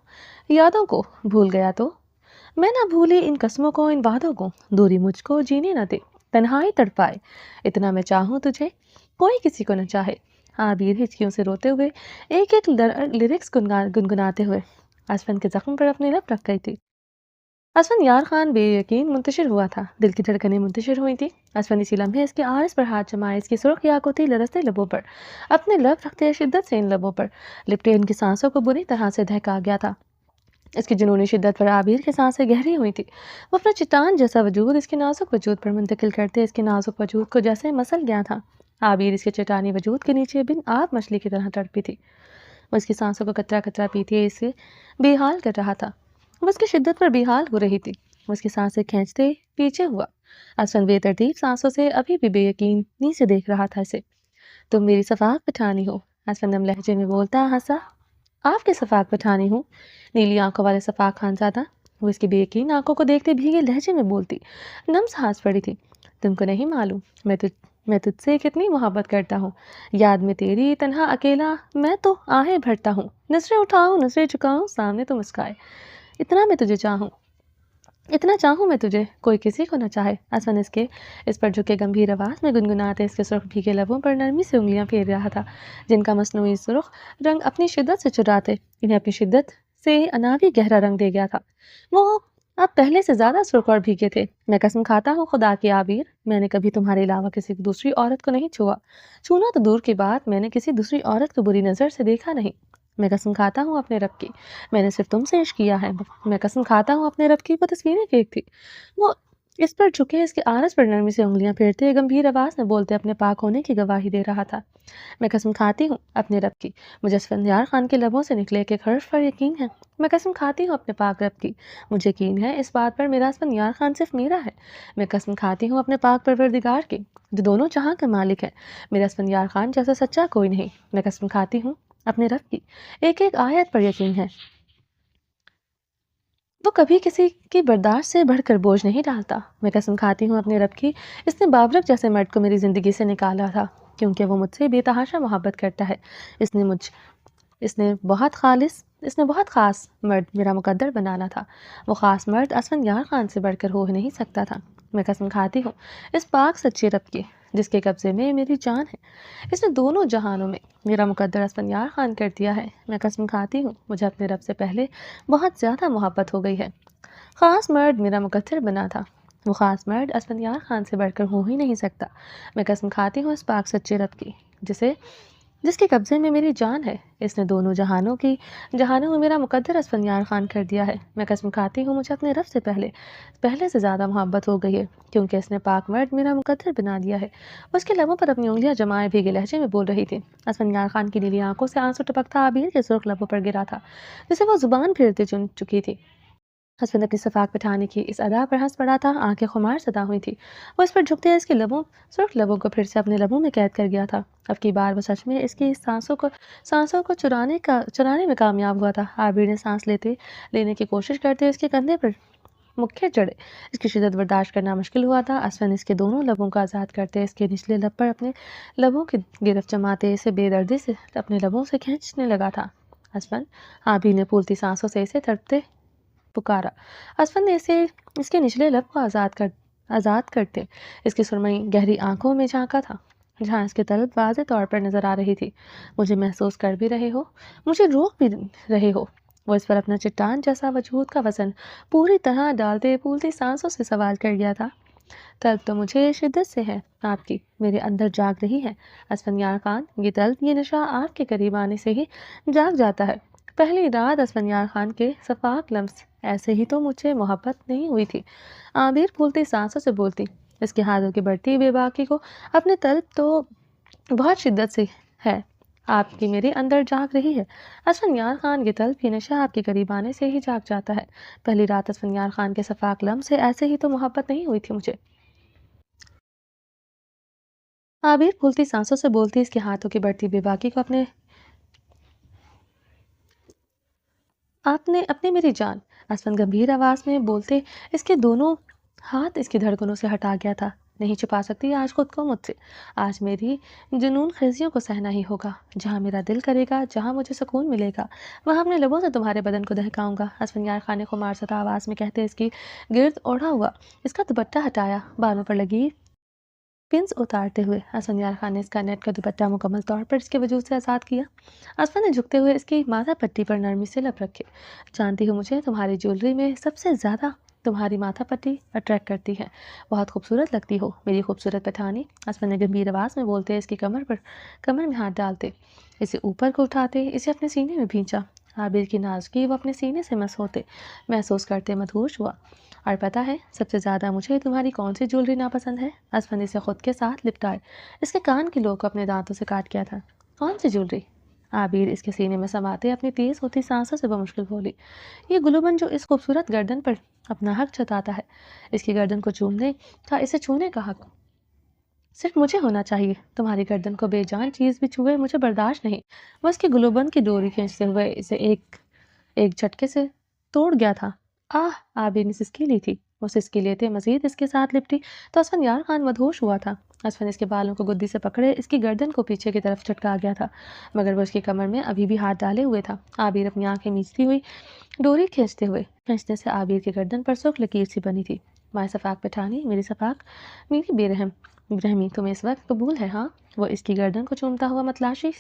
یادوں کو بھول گیا تو میں نہ بھولی ان قسموں کو، ان وعدوں کو، دوری مجھ کو جینے نہ دے، تنہائی تڑپائے، اتنا میں چاہوں تجھے کوئی کسی کو نہ چاہے۔ عابر ہچکیوں سے روتے ہوئے ایک ایک لیرکس گنگناتے ہوئے اسفن کے زخم پر اپنی لب رکھ گئی تھی۔ اسفن یار خان بے یقین منتشر ہوا تھا، دل کی دھڑکنیں منتشر ہوئی تھیں۔ اسفن اسی لمحے اس کے عارض پر ہاتھ جمائے، اس کی سرخ یاقوتی لرزتے لبوں پر اپنے لب رکھتے شدت سے ان لبوں پر لپٹے ان کی سانسوں کو بری طرح سے دہکا گیا تھا۔ اس کی جنونی شدت پر عابر کی سانسیں گہری ہوئی تھی۔ وہ اپنا چٹان جیسا وجود اس کے نازک وجود پر منتقل کرتے اس کے نازک وجود کو جیسے مسل گیا تھا۔ عابر اس کے چٹانی وجود کے نیچے بن آب مچھلی کی طرح تڑپی تھی۔ وہ اس کی سانسوں کو کترا کترا پیتے اسے بے حال کر رہا تھا۔ وہ اس کی شدت پر بے حال ہو رہی تھی۔ وہ اس کی سانسیں کھینچتے پیچھے ہوا۔ اسفن بے ترتیب سانسوں سے ابھی بھی بے یقینی سے دیکھ رہا تھا اسے۔ تم میری صفاق پٹھانی ہو، اسفن نم لہجے میں بولتا ہنسا۔ آپ کے صفاق پٹھانی ہوں، نیلی آنکھوں والے صفاق خانزادہ۔ وہ اس کی بے یقین آنکھوں کو دیکھتے بھیگے لہجے میں بولتی، نم سانس پڑی تھی۔ تم کو نہیں معلوم میں تجھ سے کتنی محبت کرتا ہوں، یاد میں تیری تنہا اکیلا میں تو آہیں بھرتا ہوں، نظریں اٹھاؤں نظریں جھکاؤں سامنے تو مسکائے، اتنا میں تجھے چاہوں، اتنا چاہوں میں تجھے کوئی کسی کو نہ چاہے۔ اسفن اس پر جھکے گمبھیر آواز میں گنگناتے اس کے سرخ بھیگے لبوں پر نرمی سے انگلیاں پھیر رہا تھا، جن کا مصنوعی سرخ رنگ اپنی شدت سے چراتے انہیں اپنی شدت سے اناوی گہرا رنگ دے گیا تھا۔ وہ اب پہلے سے زیادہ سرخ اور بھیگے تھے۔ میں قسم کھاتا ہوں خدا کی عابر، میں نے کبھی تمہارے علاوہ کسی دوسری عورت کو نہیں چھونا تو دور کی بات، میں نے کسی دوسری عورت کو بری نظر سے دیکھا نہیں۔ میں قسم کھاتا ہوں اپنے رب کی، میں نے صرف تم سے عشق کیا ہے۔ میں قسم کھاتا ہوں اپنے رب کی، وہ تصویریں فیک تھی۔ وہ اس پر جھکے اس کے عارض پر نرمی سے انگلیاں پھیرتے گمبھیر آواز میں بولتے اپنے پاک ہونے کی گواہی دے رہا تھا۔ میں قسم کھاتی ہوں اپنے رب کی، مجھے اسفندیار خان کے لبوں سے نکلے ایک حرف پر یقین ہے۔ میں قسم کھاتی ہوں اپنے پاک رب کی، مجھے یقین ہے اس بات پر میرا اسفندیار خان صرف میرا ہے۔ میں قسم کھاتی ہوں اپنے پاک پروردگار کی جو دونوں جہاں کا مالک ہے، میرا اسفندیار خان جیسا سچا کوئی نہیں۔ میں قسم کھاتی ہوں اپنے رب کی، ایک ایک آیت پر یقین ہے، وہ کبھی کسی کی برداشت سے بڑھ کر بوجھ نہیں ڈالتا۔ میں قسم کھاتی ہوں اپنے رب کی، اس نے بابرک جیسے مرد کو میری زندگی سے نکالا تھا کیونکہ وہ مجھ سے بے تحاشا محبت کرتا ہے۔ اس نے بہت خاص مرد میرا مقدر بنانا تھا۔ وہ خاص مرد اسفندیار خان سے بڑھ کر ہو نہیں سکتا تھا۔ میں قسم کھاتی ہوں اس پاک سچے رب کی جس کے قبضے میں میری جان ہے، اس نے دونوں جہانوں میں میرا مقدر اسفندیار خان کر دیا ہے۔ میں قسم کھاتی ہوں مجھے اپنے رب سے پہلے بہت زیادہ محبت ہو گئی ہے۔ خاص مرد میرا مقدر بنا تھا، وہ خاص مرد اسفندیار خان سے بڑھ کر ہو ہی نہیں سکتا۔ میں قسم کھاتی ہوں اس پاک سچے رب کی جس کے قبضے میں میری جان ہے، اس نے دونوں جہانوں میں میرا مقدر اسفندیار خان کر دیا ہے۔ میں قسم کھاتی ہوں مجھے اپنے رب سے پہلے سے زیادہ محبت ہو گئی ہے کیونکہ اس نے پاک مرد میرا مقدر بنا دیا ہے۔ اس کے لبوں پر اپنی انگلیاں جمائے بھیگے لہجے میں بول رہی تھی۔ اسفندیار خان کی نیلی آنکھوں سے آنسو ٹپکتا عابر کے سرخ لبوں پر گرا تھا جسے وہ زبان پھیرتے چن چکی تھی۔ اسفن اپنی صفاق پٹھانی کی اس ادا پر ہنس پڑا تھا، آنکھیں خمار زدہ ہوئی تھی۔ وہ اس پر جھکتے اس کے سرخ لبوں کو پھر سے اپنے لبوں میں قید کر گیا تھا۔ اب کی بار وہ سچ میں اس کی سانسوں کو چرانے میں کامیاب ہوا تھا۔ عابر نے سانس لینے کی کوشش کرتے اس کے کندھے پر مکھے چڑھے، اس کی شدت برداشت کرنا مشکل ہوا تھا۔ اسفن اس کے دونوں لبوں کو آزاد کرتے اس کے نچلے لب پر اپنے لبوں کی گرفت جماتے اسے بے دردی سے اپنے لبوں سے کھینچنے لگا تھا۔ اسفن، عابر نے پھولتی سانسوں سے اسے تڑپتے پکارا۔ اسفن نے اس کے نچلے لب کو آزاد کرتے اس کی سرمئی گہری آنکھوں میں جھانکا تھا جہاں اس کے طلب واضح طور پر نظر آ رہی تھی۔ مجھے محسوس کر بھی رہے ہو، مجھے روک بھی رہے ہو۔ وہ اس پر اپنا چٹان جیسا وجود کا وزن پوری طرح ڈالتے پھولتی سانسوں سے سوال کر گیا تھا۔ طلب تو مجھے شدت سے ہے آپ کی، میرے اندر جاگ رہی ہے اسفندیار خان، یہ طلب یہ نشہ آپ کے قریب آنے سے ہی جاگ جاتا ہے۔ پہلی رات اسفندیار خان کے صفاق لمس ایسے ہی تو مجھے محبت نہیں ہوئی تھی۔ عابر پھولتی سانسوں سے بولتی، اس کے ہاتھوں کی بڑھتی بے باکی کو اپنے طلب تو بہت شدت سے ہے آپ کی میرے اندر جاگ رہی ہے۔ اسفندیار خان یہ طلب یہ نشہ آپ کے قریب آنے سے ہی جاگ جاتا ہے۔ پہلی رات اسفندیار خان کے شفاق لمح سے ایسے ہی تو محبت نہیں ہوئی تھی مجھے۔ عابر پھولتی سانسوں سے بولتی اس کے ہاتھوں کی بڑھتی بے باکی کو آپ نے اپنی میری جان، اسفند گمبھیر آواز میں بولتے اس کے دونوں ہاتھ اس کی دھڑکنوں سے ہٹا گیا تھا۔ نہیں چھپا سکتی آج خود کو مجھ سے۔ آج میری جنون خیزیوں کو سہنا ہی ہوگا۔ جہاں میرا دل کرے گا، جہاں مجھے سکون ملے گا، وہاں اپنے لبوں سے تمہارے بدن کو دہکاؤں گا۔ اسفندیار خان نے خمار زدہ آواز میں کہتے اس کی گرد اوڑھا ہوا اس کا دوپٹہ ہٹایا، بالوں پر لگی پنس اتارتے ہوئے اسفندیار خان نے اس کا نیٹ کا دوپٹہ مکمل طور پر اس کے وجود سے آزاد کیا۔ اسفند نے جھکتے ہوئے اس کی ماتھا پٹی پر نرمی سے لب رکھے۔ جانتی ہوں مجھے تمہاری جیولری میں سب سے زیادہ تمہاری ماتھا پٹی اٹریکٹ کرتی ہے۔ بہت خوبصورت لگتی ہو میری خوبصورت پٹھانی۔ اسفند نے گمبھیر آواز میں بولتے اس کی کمر میں ہاتھ ڈالتے، اسے اوپر کو اٹھاتے، اسے اپنے سینے میں بھینچا۔ عابر کی نازکی وہ اپنے سینے سے محسوس کرتے مدہوش ہوا۔ اور پتہ ہے سب سے زیادہ مجھے تمہاری کون سی جیولری ناپسند ہے؟ اسفند اسے خود کے ساتھ لپٹائے اس کے کان کی لو کو اپنے دانتوں سے کاٹ گیا تھا۔ کون سی جیولری؟ عابر اس کے سینے میں سماتے اپنی تیز ہوتی سانسوں سے بمشکل بولی۔ یہ گلوبند جو اس خوبصورت گردن پر اپنا حق جتاتا ہے، اس کی گردن کو چومنے کا، اسے چھونے کا حق صرف مجھے ہونا چاہیے۔ تمہاری گردن کو بے جان چیز بھی چھوئے مجھے برداشت نہیں۔ وہ اس کی گلوبند کی ڈوری کھینچتے ہوئے اسے ایک جھٹکے سے توڑ گیا تھا۔ عابر نے سسکی لی تھی۔ وہ سسکی لیتے مزید اس کے ساتھ لپٹی تو اسفندیار خان مدہوش ہوا تھا۔ اسفند اس کے بالوں کو گدی سے پکڑے اس کی گردن کو پیچھے کی طرف جھٹکا گیا تھا، مگر وہ اس کی کمر میں ابھی بھی ہاتھ ڈالے ہوئے تھا۔ عابر اپنی آنکھیں میچتی ہوئی ڈوری کھینچنے سے عابر کی گردن پر سرخ لکیر سی بنی تھی۔ مائے شفاق پٹھانی، میری بے رحمی تمہیں اس وقت قبول ہے ہاں؟ وہ اس کی گردن کو چومتا ہوا مدہوشی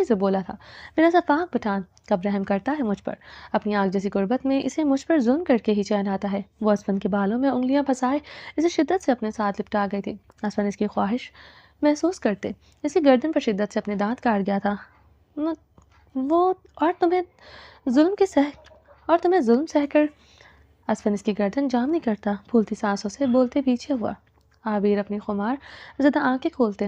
سے بولا تھا۔ میرا شفاق پٹھان کب رحم کرتا ہے مجھ پر؟ اپنی آگ جیسی قربت میں اسے مجھ پر ظلم کر کے ہی چین آتا ہے۔ وہ اسفند کے بالوں میں انگلیاں پھنسائے اسے شدت سے اپنے ساتھ لپٹا گئی تھی۔ اسفند اس کی خواہش محسوس کرتے اس کی گردن پر شدت سے اپنے دانت کاٹ گیا تھا۔ وہ تمہیں ظلم سہ کر اسفند اس کی گردن جام نہیں کرتا، پھولتی سانسوں سے بولتے پیچھے ہوا۔ عابر اپنی خمار زدہ آنکھیں کھولتے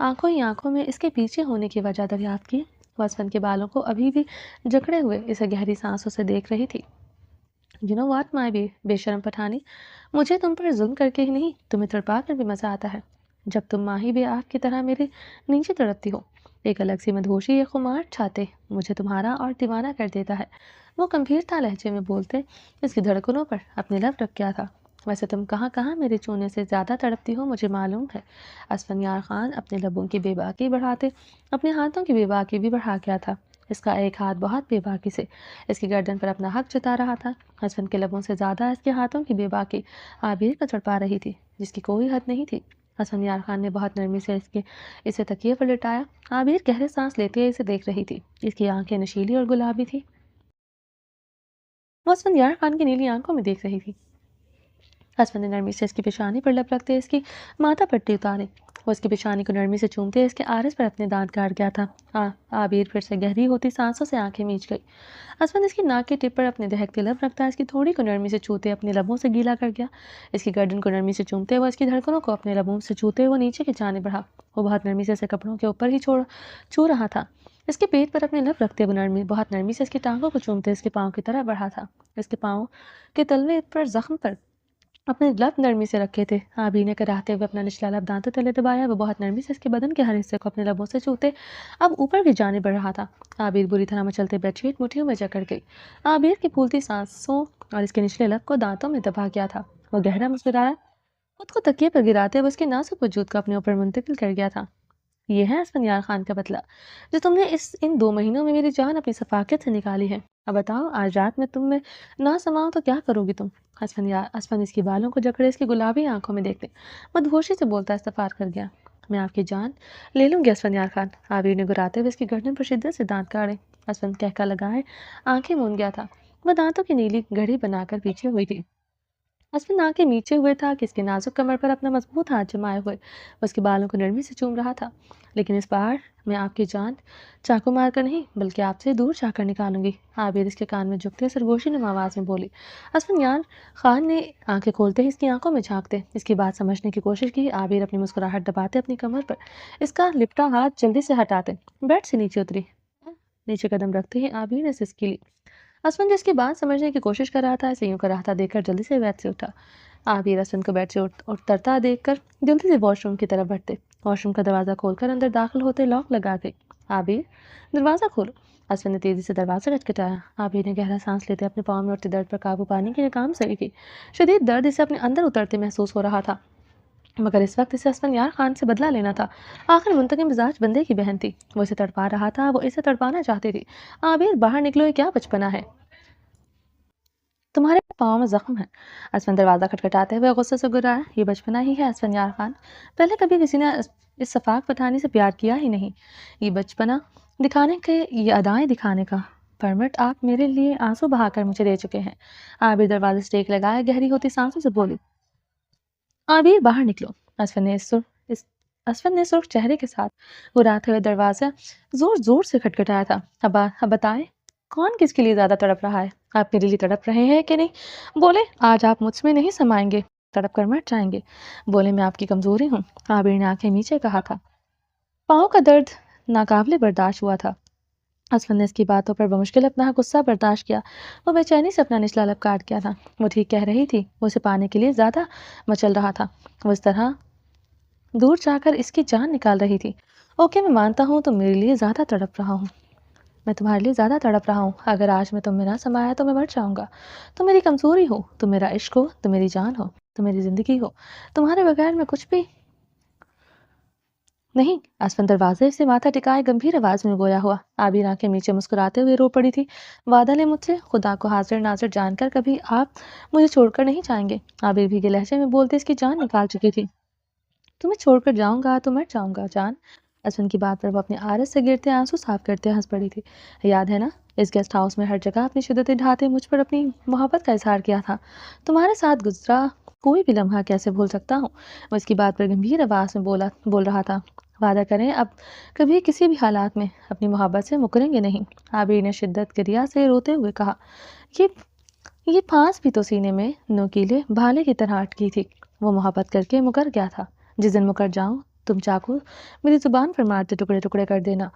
آنکھوں میں اس کے پیچھے ہونے کی وجہ دریافت کی۔ وہ اسفند کے بالوں کو ابھی بھی جکڑے ہوئے اسے گہری سانسوں سے دیکھ رہی تھی۔ You know what, my بے شرم پٹھانی، مجھے تم پر ظلم کر کے ہی نہیں، تمہیں تڑپا کر بھی مزہ آتا ہے جب تم ماہی بے آگ کی طرح میرے نیچے تڑپتی ہو۔ ایک الگ سی مدہوشی یہ خمار چھاتے مجھے تمہارا اور دیوانہ کر دیتا ہے۔ وہ گمبھیرتا لہجے میں بولتے اس کی دھڑکنوں پر اپنے لب رکھ گیا تھا۔ ویسے تم کہاں میرے چونے سے زیادہ تڑپتی ہو مجھے معلوم ہے۔ اسفندیار خان اپنے لبوں کی بے باکی بڑھاتے اپنے ہاتھوں کی بے باکی بھی بڑھا گیا تھا۔ اس کا ایک ہاتھ بہت بے باکی سے اس کی گردن پر اپنا حق جتا رہا تھا۔ اسفند کے لبوں سے زیادہ اس کے ہاتھوں کی بے باکی عابر کو تڑپا رہی تھی، جس کی کوئی حد نہیں تھی۔ اسفندیار خان نے بہت نرمی سے اسے تکیے پر لٹایا۔ عابر گہرے سانس لیتے اسے دیکھ رہی تھی۔ اس کی آنکھیں نشیلی اور گلابی تھی۔ وہ اسفندیار خان کی نیلی آنکھوں میں دیکھ رہی تھی۔ اسفند نے نرمی سے اس کی پیشانی پر لب رکھتے اس کی ماتھا پٹی اتارے۔ وہ اس کی پیشانی کو نرمی سے چومتے اس کے عارض پر اپنے دانت کاٹ گیا تھا۔ عابر پھر سے گہری ہوتی سانسوں سے آنکھیں میچ گئی۔ اسفند اس کی ناک کے ٹپ پر اپنے دہکتے لب رکھتا اس کی تھوڑی کو نرمی سے چھوتے اپنے لبوں سے گیلا کر گیا۔ اس کی گردن کو نرمی سے چومتے وہ اس کی دھڑکنوں کو اپنے لبوں سے چھوتے وہ نیچے کی جانب بڑھا۔ وہ بہت نرمی سے اسے کپڑوں کے اوپر ہی چھو رہا تھا۔ اس کے پیٹ پر اپنے لب رکھتے وہ بہت نرمی سے اس کی ٹانگوں کو چومتے اس کے پاؤں کی طرف بڑھا تھا۔ اس کے پاؤں کے تلوے پر زخم پر اپنے لب نرمی سے رکھے تھے۔ عابر نے کراہتے ہوئے اپنا نچلا لب دانتوں تلے دبایا۔ وہ بہت نرمی سے اس کے بدن کے ہر حصے کو اپنے لبوں سے چھوتے اب اوپر کی جانب بڑھ رہا تھا۔ عابر بری طرح مچلتے بیڈ شیٹ مٹھیوں میں جکڑ گئی۔ عابر کی پھولتی سانسوں اور اس کے نچلے لب کو دانتوں میں دبا گیا تھا۔ وہ گہرا مسکرایا، خود کو تکیے پر گراتے وہ اس کے نازک وجود کو اپنے اوپر منتقل کر گیا تھا۔ یہ ہے اسفندیار خان کا بدلہ جو تم نے ان 2 مہینوں میں میری جان اپنی ثقافت سے نکالی ہے۔ اب بتاؤ آج رات میں تم میں نہ سماؤں تو کیا کرو گی تم؟ اسفند اس کی بالوں کو جکڑے اس کی گلابی آنکھوں میں دیکھتے مدہوشی سے بولتا استفار کر گیا، میں آپ کی جان لے لوں گی اسفندیار خان۔ عابر نے گراتے ہوئے اس کی گردن پر شدت سے دانت کاڑے۔ اسفند کہکا لگائے آنکھیں مون گیا تھا۔ وہ دانتوں کی نیلی گڑھی بنا کر پیچھے ہوئی تھی۔ असफन आंखें नीचे हुए था कि इसके नाजुक कमर पर अपना मजबूत हाथ जमाए हुए वो उसके बालों को नरमी से चूम रहा था। लेकिन इस बार मैं आपकी जान चाकू मारकर नहीं बल्कि आपसे दूर जाकर निकालूंगी, आबिर इसके कान में झुकते सरगोशी नुमा आवाज में बोली। असफन यार खान ने आंखें खोलते ही इसकी आंखों में झांकते इसकी बात समझने की कोशिश की। आबिर अपनी मुस्कुराहट दबाते अपनी कमर पर इसका लिपटा हाथ जल्दी से हटाते बेड से नीचे उतरी। नीचे कदम रखते ही आबिर ने सिसकी ली। असफन जिसकी बात समझने की कोशिश कर रहा था इसे यूं कर रहा था देखकर जल्दी से बेड से उठा। आबिर असफन को बेड से उतरता देखकर जल्दी से वॉशरूम की तरफ बढ़ते। वॉशरूम का दरवाजा खोलकर अंदर दाखिल होते लॉक लगा गई। आबिर दरवाजा खोलो। असफन ने तेजी से दरवाजा खटखटाया। आबिर ने गहरा सांस लेते अपने पाँव में उठते दर्द पर काबू पाने की नाकाम सही की। शदीद दर्द इसे अपने अंदर उतरते महसूस हो रहा था, मगर इस वक्त इसे असफन यार खान से बदला लेना था। आखिर मुंतकिम मिजाज बंदे की बहन थी, वो इसे तड़पा रहा था, वो इसे तड़पाना चाहती थी। आबिर बाहर निकलो, ये क्या बचपना है, तुम्हारे पाँव में जख्म है। असफन दरवाज़ा खटखटाते हुए गुस्से से गुर्राया। ये बचपना ही है असफन यार खान, पहले कभी किसी ने इस सफाक पठानी से प्यार किया ही नहीं। ये बचपना दिखाने के, ये अदाएं दिखाने का परमिट आप मेरे लिए आंसू बहाकर मुझे दे चुके हैं। आबिर दरवाजे से टेक लगाए गहरी होती सांसों से बोली। आबिर बाहर निकलो। असफन ने सुर्ख चेहरे के साथ गुर्राते हुए दरवाजा जोर जोर से खटखटाया था। अब बताएं कौन किसके लिए ज्यादा तड़प रहा है, आप मेरे लिए तड़प रहे हैं कि नहीं? बोले आज आप मुझमें नहीं समाएंगे, तड़प कर मर जाएंगे। बोले मैं आपकी कमजोरी हूँ। आबिर ने आंखें नीचे कहा था। पाँव का दर्द नाकाबिले बर्दाश्त हुआ था। असफन ने इसकी बातों पर बमुश्किल अपना गुस्सा बर्दाश्त किया। वो बेचैनी से अपना निचला लब काट गया था। वो ठीक कह रही थी, वो उसे पाने के लिए ज्यादा मचल रहा था। वो इस तरह दूर जाकर इसकी जान निकाल रही थी। ओके मैं मानता हूँ तुम मेरे लिए ज्यादा तड़प रहा हूँ, मैं तुम्हारे लिए ज़्यादा तड़प रहा हूँ। अगर आज मैं तुम में ना समाया तो मैं मर जाऊँगा। तुम मेरी कमज़ोरी हो, तुम मेरा इश्क हो, तुम मेरी जान हो, तुम मेरी ज़िंदगी हो। तुम्हारे बगैर मैं कुछ भी नहीं। असफन दरवाजे से माथा टिकाए गंभीर आवाज में बोया हुआ। आबिर आंखें नीचे मुस्कुराते हुए रो पड़ी थी। वादा ले मुझसे, खुदा को हाजिर नाजिर जानकर कभी आप मुझे छोड़कर नहीं जाएंगे। आबिर भीगे लहजे में बोलते इसकी जान निकाल चुकी थी। तुम्हें छोड़कर जाऊंगा तो मर जाऊंगा जान। असफन की बात पर वो अपने आरस से गिरते आंसू साफ करते हंस पड़ी थी। याद है ना, इस गेस्ट हाउस में हर जगह अपनी शिद्दतें ढाते मुझ पर अपनी मोहब्बत का इजहार किया था। तुम्हारे साथ गुजरा कोई भी लम्हा कैसे भूल सकता हूँ। वो इसकी बात पर गंभीर आवाज में बोल रहा था। वादा करें अब कभी किसी भी हालात में अपनी मोहब्बत से मुकरेंगे नहीं। आबिर ने शिद्दत गिरिया से रोते हुए कहा। ये ये फांस भी तो सीने में नोकीले भाले की तरह अटकी थी। वो मोहब्बत करके मुकर गया था। जिस दिन मुकर जाऊं तुम चाकू मेरी जुबान पर मारते टुकड़े टुकड़े कर देना।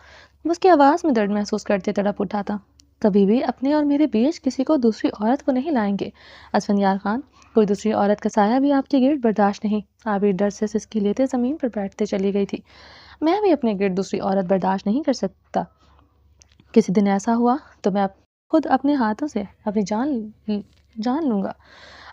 वो उसकी आवाज़ में दर्द महसूस करते तड़प उठा था। कभी भी अपने और मेरे बीच किसी को दूसरी औरत को नहीं लाएंगे असफन यार खान। कोई दूसरी औरत का साया भी आपके गिर्द बर्दाश्त नहीं। आबिर डर से सिसकी लेते जमीन पर बैठते चली गई थी। मैं भी अपने गिर्द दूसरी औरत बर्दाश्त नहीं कर सकता। किसी दिन ऐसा हुआ तो मैं खुद अपने हाथों से अपनी जान लूंगा।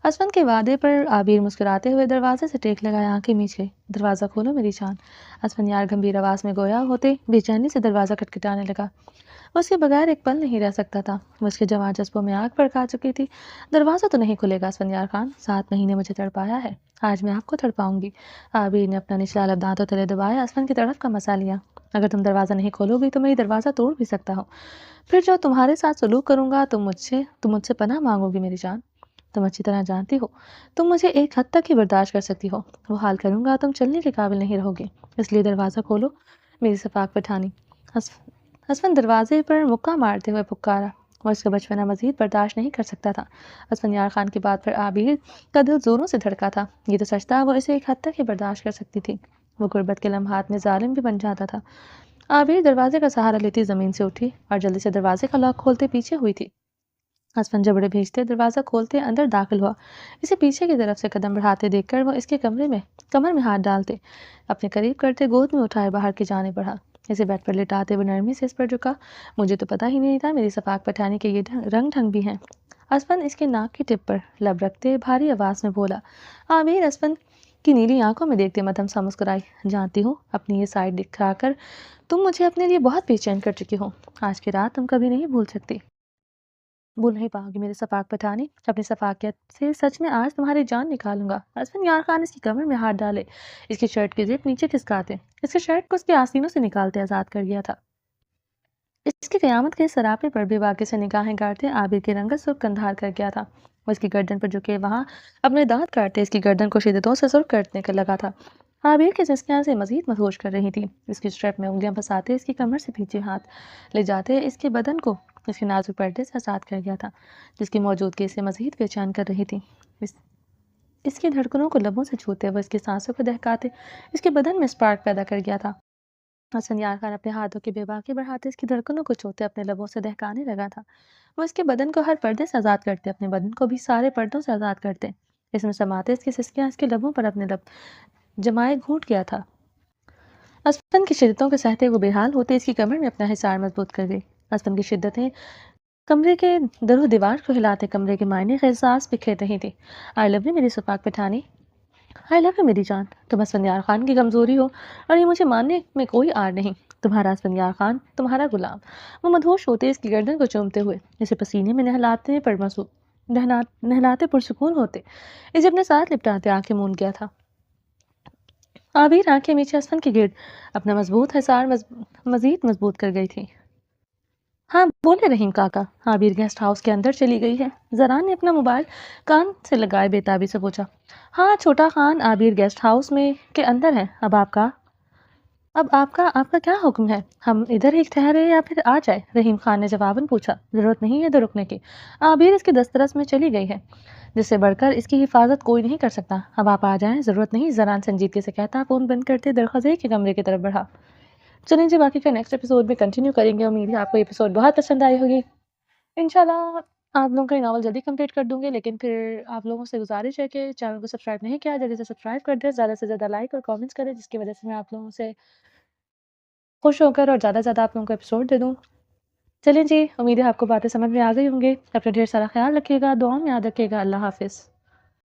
असफन के वादे पर आबिर मुस्कुराते हुए दरवाजे से टेक लगाया आंखें मीच गई। दरवाज़ा खोलो मेरी जान। असफन यार गंभीर आवाज में गोया होते बेचैनी से दरवाज़ा खटखटाने लगा। वो उसके बगैर एक पल नहीं रह सकता था। वो उसके जवां जज्बों में आग भड़का चुकी थी। दरवाज़ा तो नहीं खुलेगा असफन यार खान, 7 महीने मुझे तड़पाया है, आज मैं आपको तड़पाऊंगी। आबिर ने अपना निचला लब दांतों तले दबाया, असफन की तड़प का मसा लिया। अगर तुम दरवाज़ा नहीं खोलोगी तो मैं ये दरवाज़ा तोड़ भी सकता हूँ। फिर जो तुम्हारे साथ सलूक करूंगा तुम मुझसे पनाह मांगोगी मेरी जान। तुम अच्छी तरह जानती हो तुम मुझे एक हद तक ही बर्दाश्त कर सकती हो, वो हाल करूंगा तुम चलने के काबिल नहीं रहोगे। इसलिए दरवाज़ा खोलो मेरी सफाक पठानी। असफन दरवाजे पर मुक्का मारते हुए पुकारा। और उसका बचपना मजीद बर्दाश्त नहीं कर सकता था। असफन यार खान की बात पर आबिर का दिल जोरों से धड़का था। ये तो सच था, वो इसे एक हद तक ही बर्दाश्त कर सकती थी। वो गुर्बत के लम्हात में जालिम भी बन जाता था। आबिर दरवाजे का सहारा लेती जमीन से उठी और जल्दी से दरवाजे का लॉक खोलते पीछे हुई थी। असफन जबड़े भेजते दरवाज़ा खोलते अंदर दाखिल हुआ। इसे पीछे की तरफ से कदम बढ़ाते देखकर वो इसके कमर में हाथ डालते अपने करीब करते गोद में उठाए बाहर की जाने बढ़ा। इसे बेड पर लिटाते वो नरमी से इस पर झुका। मुझे तो पता ही नहीं था मेरी सफाक पठानी के ये रंग ढंग भी हैं। असफन इसके नाक की टिप पर लब रखते भारी आवाज में बोला। आमिर असफन की नीली आंखों में देखते मध्यम सा मुस्कुराई। जानती हूँ अपनी ये साइड दिखाकर तुम मुझे अपने लिए बहुत बेचैन कर चुकी हो। आज की रात तुम कभी नहीं भूल नहीं पाओगी मेरे सफाक पठानी। अपनी सफाकियत से सच में आज तुम्हारी जान निकालूंगा। असफन यार खान इसकी कमर में हाथ डाले, इसकी शर्ट की जिप नीचे खिसकाते इसके शर्ट को उसके आसीनों से निकालते आजाद कर दिया था। इसकी कयामत के सरापे पर भी वाक़ई से निगाहें गाड़ते आबिर के रंगत सुर्ख कंधार कर गया था। وہ اس کی گردن پر جھکے وہاں اپنے دانت کاٹتے اس کی گردن کو شدتوں سے سرخ کرنے کا لگا تھا۔ عابر کی سسکیاں سے مزید مدہوش کر رہی تھی، اس کی اسٹریپ میں انگلیاں پھنساتے اس کی کمر سے پیچھے ہاتھ لے جاتے اس کے بدن کو اس کے نازک پردے سے آزاد کر گیا تھا، جس کی موجودگی اسے مزید بے چین کر رہی تھی۔ اس کی دھڑکنوں کو لبوں سے چھوتے وہ اس کی سانسوں کو دہکاتے اس کے بدن میں سپارک پیدا کر گیا تھا۔ حسن یار خان اپنے ہاتھوں کی بے باکی بڑھاتے اس کی دھڑکنوں کو چھوتے اپنے لبوں سے دہکانے لگا تھا۔ وہ اس کے بدن کو ہر پردے سے آزاد کرتے، اپنے بدن کو بھی سارے پردوں سے آزاد کرتے، اس میں سماتے اس کی سسکیاں اس کے لبوں پر اپنے لب جمائے گھونٹ گیا تھا۔ اسپن کی شدتوں کو سہتے وہ بے حال ہوتے اس کی کمر میں اپنا حصار مضبوط کر گئی۔ اسپن کی شدتیں کمرے کے در و دیوار کو ہلاتے کمرے کے معنی احساس بکھیر رہی تھی۔ آئی لو یو میری سپاک پٹھانی، آئی لو یو میری جان، تم اسفندیار خان کی کمزوری ہو اور یہ مجھے ماننے میں کوئی آر نہیں، تمہارا اسفندیار خان، تمہارا غلام۔ وہ مدہوش ہوتے اس کی گردن کو چومتے ہوئے اسے پسینے میں نہلاتے پرسکون ہوتے اسے اپنے ساتھ لپٹاتے آنکھیں موند گیا تھا۔ عابر آنکھیں نیچے اسفن کے گرد اپنا مضبوط حصار مزید مضبوط کر گئی تھی۔ ہاں بولے رحیم کاکا، عابر گیسٹ ہاؤس کے اندر چلی گئی ہے؟ زران نے اپنا موبائل کان سے لگائے بےتابی سے پوچھا۔ ہاں چھوٹا خان عابر گیسٹ ہاؤس میں کے اندر ہے، اب آپ کا کیا حکم ہے؟ ہم ادھر ہی ٹھہرے یا پھر آ جائے؟ رحیم خان نے جواباً پوچھا۔ ضرورت نہیں ہے ادھر رکنے کی، عابر اس کے دسترس میں چلی گئی ہے، جس سے بڑھ کر اس کی حفاظت کوئی نہیں کر سکتا، اب آپ آ جائیں، ضرورت نہیں، زران سنجیدگی سے کہتا فون بند کرتے درخزے کے کمرے کی طرف بڑھا۔ چلیں جی باقی کا نیکسٹ ایپیسوڈ میں کنٹینیو کریں گے، امید ہے آپ کو ایپیسوڈ بہت پسند آئی ہوگی۔ انشاءاللہ آپ لوگوں کا یہ ناول جلدی کمپلیٹ کر دوں گے، لیکن پھر آپ لوگوں سے گزارش ہے کہ چینل کو سبسکرائب نہیں کیا جلدی سے سبسکرائب کر دیں، زیادہ سے زیادہ لائک اور کامنٹس کریں، جس کی وجہ سے میں آپ لوگوں سے خوش ہو کر اور زیادہ سے زیادہ آپ لوگوں کو ایپیسوڈ دے دوں۔ چلیں جی، امید ہے آپ کو باتیں سمجھ میں آ گئی ہوں گی۔ اپنا ڈھیر سارا خیال رکھیے گا، دعاؤں میں یاد رکھیے گا۔ اللہ حافظ۔